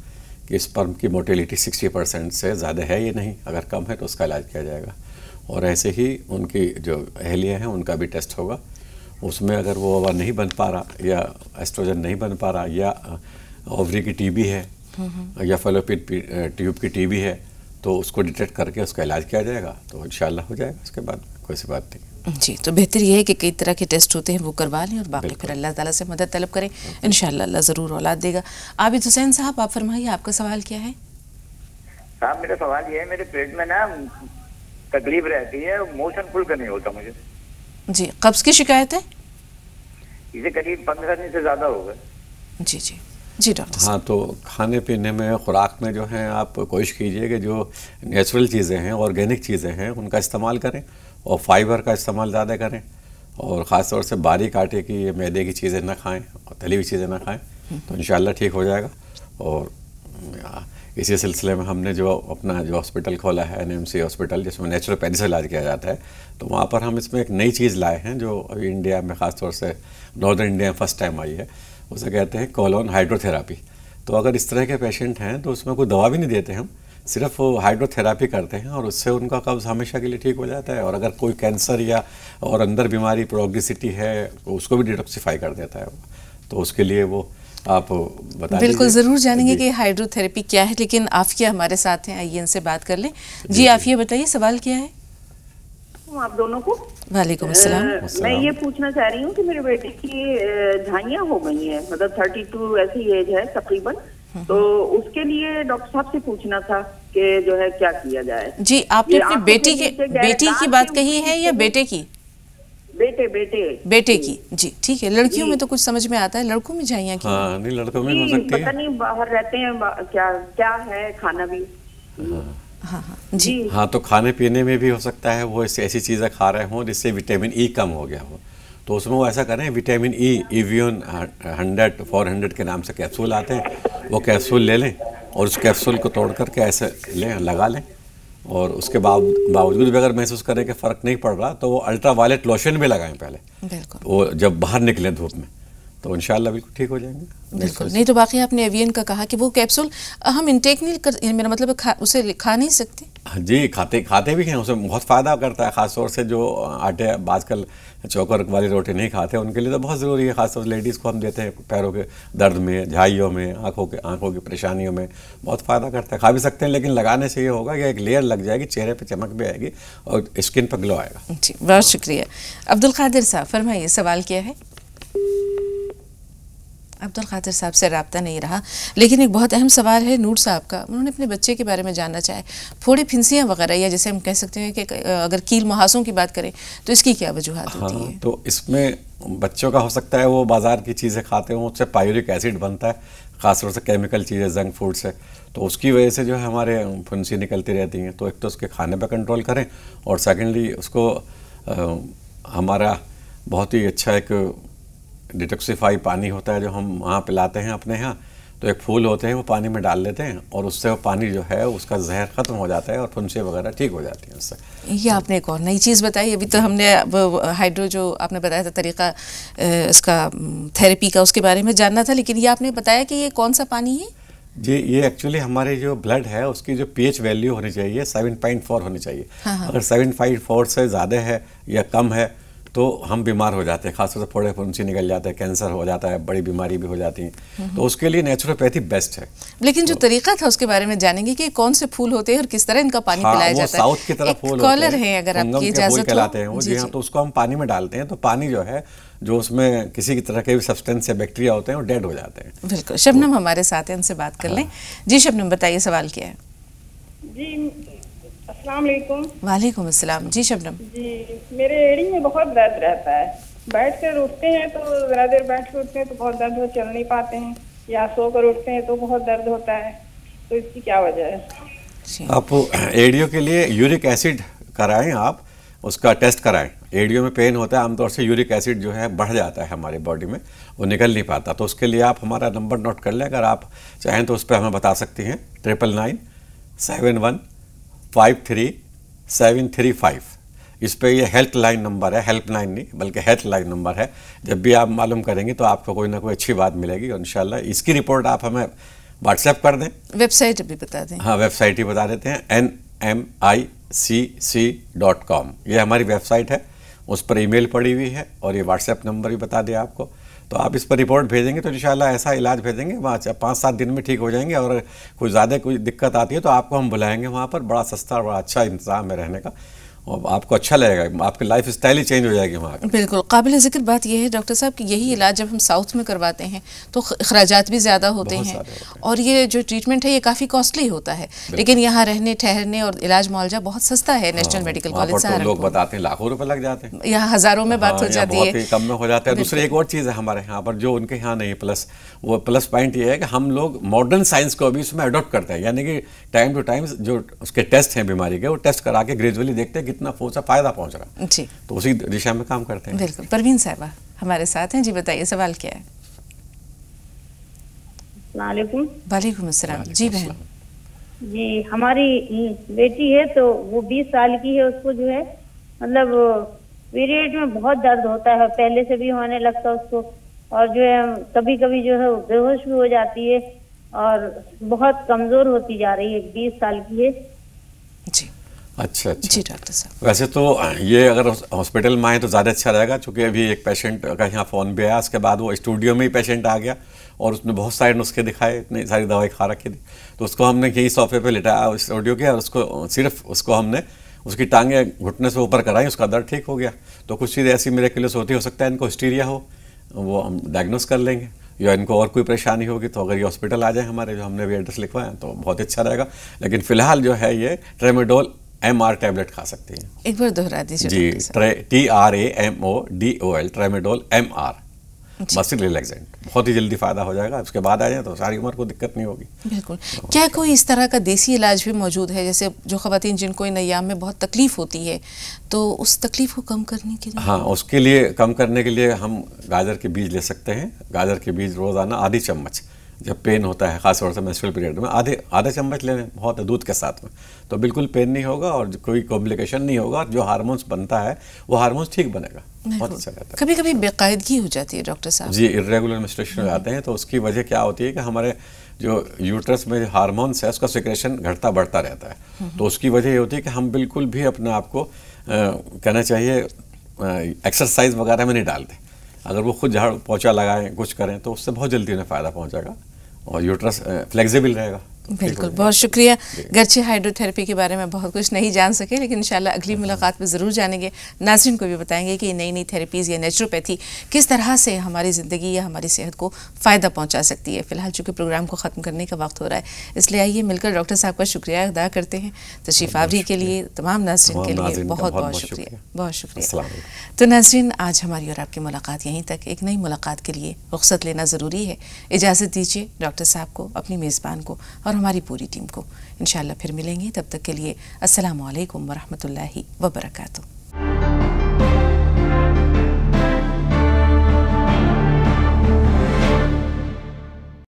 कि स्पर्म की मोटिलिटी 60% से ज़्यादा है या नहीं, अगर कम है तो उसका इलाज किया जाएगा। और ऐसे ही उनकी जो अहलिया हैं उनका भी टेस्ट होगा, उसमें अगर वो ओवा नहीं बन पा रहा या एस्ट्रोजन नहीं बन पा रहा या ओवरी की टीबी है या फैलोपियन ट्यूब की टीबी है तो उसको डिटेक्ट करके उसका इलाज किया जाएगा, तो इंशाल्लाह हो जाएगा। उसके बाद कोई सी बात नहीं। जी, तो बेहतर ये है कि कई तरह के टेस्ट होते हैं वो करवा लें और बाकी फिर अल्लाह ताला से मदद तलब करें, इंशाअल्लाह अल्लाह ज़रूर औलाद देगा। आबिद हुसैन साहब, आप फरमाइए, आपका सवाल क्या है? साहब मेरा सवाल ये है, मेरे पेट में ना तकलीफ रहती है, मोशन खुल कर नहीं होता मुझे। जी, कब्ज़ की शिकायत है? इसे करीब 15 दिन से ज़्यादा हो गए। जी जी जी डॉक्टर। हाँ, तो खाने पीने में, खुराक में जो है आप कोशिश कीजिए कि जो नेचुरल चीज़ें हैं, ऑर्गेनिक चीज़ें हैं, उनका इस्तेमाल करें और फाइबर का इस्तेमाल ज़्यादा करें और ख़ास तौर से बारीक आटे की, मैदे की चीज़ें ना खाएं और तली हुई चीज़ें ना खाएं, तो इंशाअल्लाह ठीक हो जाएगा। और इसी सिलसिले में हमने जो अपना जो हॉस्पिटल खोला है, NMC हॉस्पिटल, जिसमें नेचुरोपैथी से इलाज किया जाता है, तो वहाँ पर हम इसमें एक नई चीज़ लाए हैं जो अभी इंडिया में, ख़ास तौर से नॉर्दर्न इंडिया में फर्स्ट टाइम आई है। उसे कहते हैं कोलोन हाइड्रोथेरापी। तो अगर इस तरह के पेशेंट हैं तो उसमें कोई दवा भी नहीं देते हम, सिर्फ हाइड्रोथेरापी करते हैं और उससे उनका कब्ज़ हमेशा के लिए ठीक हो जाता है। और अगर कोई कैंसर या और अंदर बीमारी प्रोग्रेसिटी है तो उसको भी डिटॉक्सिफाई कर देता है। तो उसके लिए वो आप बता बिल्कुल ज़रूर जानेंगे कि हाइड्रोथेरेपी क्या है, लेकिन आफिया हमारे साथ हैं, आइए इनसे बात कर लें। जी आफिया, बताइए सवाल क्या है? आप दोनों को वालेकुम अस्सलाम। मैं ये पूछना चाह रही हूँ कि मेरे बेटे की झाइयाँ हो गई हैं, मतलब 32 ऐसी एज है तकरीबन, तो उसके लिए डॉक्टर साहब से पूछना था कि जो है क्या किया जाए। जी, आपने अपनी बेटी की बात कही है या बेटे की? बेटे की। जी ठीक है। लड़कियों में तो कुछ समझ में आता है, लड़कों में झाइयाँ की? हाँ, नहीं, लड़कों में हो सकती है। पता नहीं, बाहर रहते हैं, क्या है खाना भी। हाँ जी हाँ, तो खाने पीने में भी हो सकता है वो ऐसी चीज़ें खा रहे हों जिससे विटामिन ई कम हो गया हो। तो उसमें वो ऐसा करें, विटामिन ई इवियन 100-400 के नाम से कैप्सूल आते हैं, वो कैप्सूल ले लें और उस कैप्सूल को तोड़ करके ऐसे लें, लगा लें। और उसके बावजूद भी अगर महसूस करें कि फ़र्क नहीं पड़ रहा तो वो अल्ट्रा वायलेट लोशन भी लगाएं पहले, वो जब बाहर निकलें धूप में, तो इंशाल्लाह बिल्कुल ठीक हो जाएंगे। बिल्कुल। नहीं तो बाकी आपने एवियन का कहा कि वो कैप्सूल हम इंटेक नहीं कर, मेरा मतलब उसे खा नहीं सकते? जी, खाते भी हैं, उसमें बहुत फ़ायदा करता है। ख़ासतौर से जो आटे आजकल चोकर वाली रोटी नहीं खाते उनके लिए तो बहुत ज़रूरी है। ख़ासतौर से लेडीज़ को हम देते हैं, पैरों के दर्द में, झाइयों में, आँखों की परेशानियों में बहुत फ़ायदा करता है। खा भी सकते हैं, लेकिन लगाने से ये होगा कि एक लेयर लग जाएगी, चेहरे पर चमक भी आएगी और स्किन पर ग्लो आएगा। जी, बहुत शुक्रिया। अब्दुल कादिर साहब, फरमाइए सवाल क्या है? अब्दुल कादिर साहब से रब्ता नहीं रहा, लेकिन एक बहुत अहम सवाल है नूर साहब का। उन्होंने अपने बच्चे के बारे में जानना चाहे, फोड़ी फिंसियाँ वगैरह, या जैसे हम कह सकते हैं कि अगर कील मुहासों की बात करें तो इसकी क्या वजूहात होती है? तो इसमें बच्चों का हो सकता है वो बाज़ार की चीज़ें खाते हों, उससे पायूरिक एसिड बनता है, ख़ासतौर से केमिकल चीज़ें, जंक फूड से, तो उसकी वजह से जो है हमारे फुंसी निकलती रहती हैं। तो एक तो उसके खाने पर कंट्रोल करें और सेकेंडली उसको हमारा बहुत ही अच्छा एक डिटॉक्सिफाई पानी होता है जो हम वहाँ पिलाते हैं अपने यहाँ। तो एक फूल होते हैं, वो पानी में डाल लेते हैं और उससे वो पानी जो है उसका जहर ख़त्म हो जाता है और फुंसी वगैरह ठीक हो जाती हैं उससे। ये आपने एक और नई चीज़ बताई। अभी तो हमने हाइड्रो जो आपने बताया था तरीक़ा इसका थेरेपी का, उसके बारे में जानना था, लेकिन ये आपने बताया कि ये कौन सा पानी है? जी, ये एक्चुअली हमारे जो ब्लड है उसकी जो pH वैल्यू होनी चाहिए 7.4 होनी चाहिए। अगर 7.4 से ज़्यादा है या कम है तो हम बीमार हो जाते हैं, खासतौर से फोड़े फुंसी निकल जाते हैं, कैंसर हो जाता है, बड़ी बीमारी भी हो जाती है। तो उसके लिए नेचुरोपैथी बेस्ट है। लेकिन जो तरीका था उसके बारे में जानेंगे कि कौन से फूल होते हैं और किस तरह इनका पानी पिलाया जाता है। साउथ की तरफ फूल कॉलर है, अगर आपकी इजाजत कहलाते हैं वो। जी हाँ, तो उसको हम पानी में डालते हैं तो पानी जो है, जो उसमें किसी की तरह के भी सब्सटेंस या बैक्टीरिया होते हैं वो डेड हो जाते हैं। बिल्कुल। शबनम हमारे साथ है, उनसे बात कर लें। जी शबनम, बताइए सवाल क्या है? जी अस्सलाम वालेकुम। वालेकुम अस्सलाम। जी शबनम। जी, मेरे एड़ी में बहुत दर्द रहता है, बैठ कर उठते हैं तो ज़रा देर बैठ कर उठते हैं तो बहुत दर्द हो, चल नहीं पाते हैं, या सो कर उठते हैं तो बहुत दर्द होता है, तो इसकी क्या वजह है? आप एडियो के लिए यूरिक एसिड कराएं, आप उसका टेस्ट कराएं। एडियो में पेन होता है, आमतौर से यूरिक एसिड जो है बढ़ जाता है हमारी बॉडी में, वो निकल नहीं पाता। तो उसके लिए आप हमारा नंबर नोट कर लें, अगर आप चाहें तो उस पर हमें बता सकती हैं। 9997153735। इस पे ये हेल्प लाइन नंबर है, हेल्पलाइन नहीं बल्कि हेल्प लाइन नंबर है। जब भी आप मालूम करेंगे तो आपको कोई ना कोई अच्छी बात मिलेगी और इंशाल्लाह इसकी रिपोर्ट आप हमें व्हाट्सएप कर दें। वेबसाइट भी बता दें। हाँ, वेबसाइट ही बता देते हैं, nmicc.com, ये हमारी वेबसाइट है, उस पर ईमेल पड़ी हुई है और ये व्हाट्सएप नंबर भी बता दिया आपको। तो आप इस पर रिपोर्ट भेजेंगे तो इंशाल्लाह ऐसा इलाज भेजेंगे, वहाँ 5-7 दिन में ठीक हो जाएंगे। और कोई ज़्यादा कोई दिक्कत आती है तो आपको हम बुलाएंगे वहाँ पर, बड़ा सस्ता और बड़ा अच्छा इंतज़ाम है रहने का, और आपको अच्छा लगेगा, आपकी लाइफ स्टाइल ही चेंज हो जाएगी वहाँ की। बिल्कुल काबिल ज़िक्र बात यह है डॉक्टर साहब कि यही इलाज जब हम साउथ में करवाते हैं तो अखराजात भी ज़्यादा होते हैं और ये जो ट्रीटमेंट है ये काफ़ी कॉस्टली होता है, लेकिन यहाँ रहने ठहरने और इलाज मुआवजा बहुत सस्ता है नेशनल मेडिकल कॉलेज सहारनपुर। लोग बताते हैं लाखों रुपए लग जाते हैं, यहाँ हज़ारों में बात हो जाती है, बहुत ही कम में हो जाता है। दूसरी एक और चीज़ है हमारे यहाँ पर जो उनके यहाँ नहीं, प्लस वो प्लस पॉइंट ये है कि हम लोग मॉडर्न साइंस को भी उसमें अडॉप्ट करते हैं, यानी कि टाइम टू टाइम जो उसके टेस्ट हैं बीमारी के वो टेस्ट करा के ग्रेजुअली देखते हैं कितना फ़ायदा पहुंच रहा जी, तो उसी दिशा में काम करते हैं। बिल्कुल। परवीन साहिबा हमारे साथ हैं, जी बताइए सवाल क्या है। वालेकुम अस्सलाम। जी बहन। जी हमारी बेटी है तो वो 20 साल की है, उसको जो है मतलब पीरियड में बहुत दर्द होता है, पहले से भी होने लगता है उसको, और जो है कभी कभी जो है बेहोश भी हो जाती है और बहुत कमजोर होती जा रही है, 20 साल की है। जी अच्छा जी डॉक्टर साहब। वैसे तो ये अगर हॉस्पिटल में आए तो ज़्यादा अच्छा रहेगा, क्योंकि अभी एक पेशेंट का यहाँ फ़ोन भी आया, उसके बाद वो स्टूडियो में ही पेशेंट आ गया और उसने बहुत सारे नुस्खे दिखाए, इतनी सारी दवाई खा रखी थी, तो उसको हमने यही सोफे पे लिटाया स्टूडियो के और उसको सिर्फ उसको हमने उसकी टांगें घुटने से ऊपर कराई, उसका दर्द ठीक हो गया। तो कुछ चीज़ ऐसी मिरेक्युलस होती हो सकता है इनको हिस्टीरिया हो, वो हम डायग्नोस कर लेंगे, या इनको और कोई परेशानी होगी तो अगर ये हॉस्पिटल आ जाए हमारे, जो हमने भी एड्रेस लिखवाया तो बहुत अच्छा रहेगा। लेकिन फिलहाल जो है ये ट्रेमेडोल MR टैबलेट खा सकती हैं। एक बार दोहरा दीजिए जी, TRAMODOL ट्रेमेडोल MR मसल रिलैक्सेंट, बहुत ही जल्दी फायदा हो जाएगा, उसके बाद आ जाए तो सारी उम्र को दिक्कत नहीं होगी। बिल्कुल। क्या कोई इस तरह का देसी इलाज भी मौजूद है, जैसे जो ख़वातीन जिनको इन अय्याम में बहुत तकलीफ होती है तो उस तकलीफ को कम करने के लिए? हाँ, उसके लिए कम करने के लिए हम गाजर के बीज ले सकते हैं। गाजर के बीज रोज़ाना आधी चम्मच, जब पेन होता है खास तौर से मेंस्ट्रुअल पीरियड में, आधा चम्मच लेने बहुत है दूध के साथ में, तो बिल्कुल पेन नहीं होगा और कोई कॉम्प्लिकेशन नहीं होगा, जो हार्मोन्स बनता है वो हार्मोन्स ठीक बनेगा, बहुत अच्छा रहता है। कभी कभी बेकायदगी हो जाती है डॉक्टर साहब। जी, इर्रेगुलर मेंस्ट्रुएशन हो जाते हैं, तो उसकी वजह क्या होती है कि हमारे जो यूट्रस में हार्मोन्स है उसका सिक्रेशन घटता बढ़ता रहता है, तो उसकी वजह ये होती है कि हम बिल्कुल भी अपने आप को कहना चाहिए एक्सरसाइज वगैरह में नहीं डालते। अगर वो खुद झाड़ू पोछा लगाएं, कुछ करें, तो उससे बहुत जल्दी उन्हें फ़ायदा पहुंचेगा और यूट्रस फ्लेक्सिबल रहेगा। बिल्कुल, बहुत शुक्रिया। गर्चे हाइड्रोथेरेपी के बारे में बहुत कुछ नहीं जान सके, लेकिन इंशाल्लाह अगली मुलाकात में ज़रूर जानेंगे। नाज़रीन को भी बताएंगे कि नई नई थेरेपीज़ या नेचुरोपैथी किस तरह से हमारी ज़िंदगी या हमारी सेहत को फ़ायदा पहुंचा सकती है। फ़िलहाल चूँकि प्रोग्राम को ख़त्म करने का वक्त हो रहा है, इसलिए आइए मिलकर डॉक्टर साहब का शुक्रिया अदा करते हैं। तशरीफ़ आवरी के लिए तमाम नाज़रीन के लिए बहुत बहुत शुक्रिया, बहुत शुक्रिया। तो नाज़रीन, आज हमारी और आपकी मुलाकात यहीं तक। एक नई मुलाकात के लिए रुख्सत लेना ज़रूरी है। इजाज़त दीजिए डॉक्टर साहब को, अपनी मेज़बान को और हमारी पूरी टीम को। इंशाअल्लाह फिर मिलेंगे, तब तक के लिए अस्सलामु अलैकुम वरहमतुल्लाहि वबरकातुहू।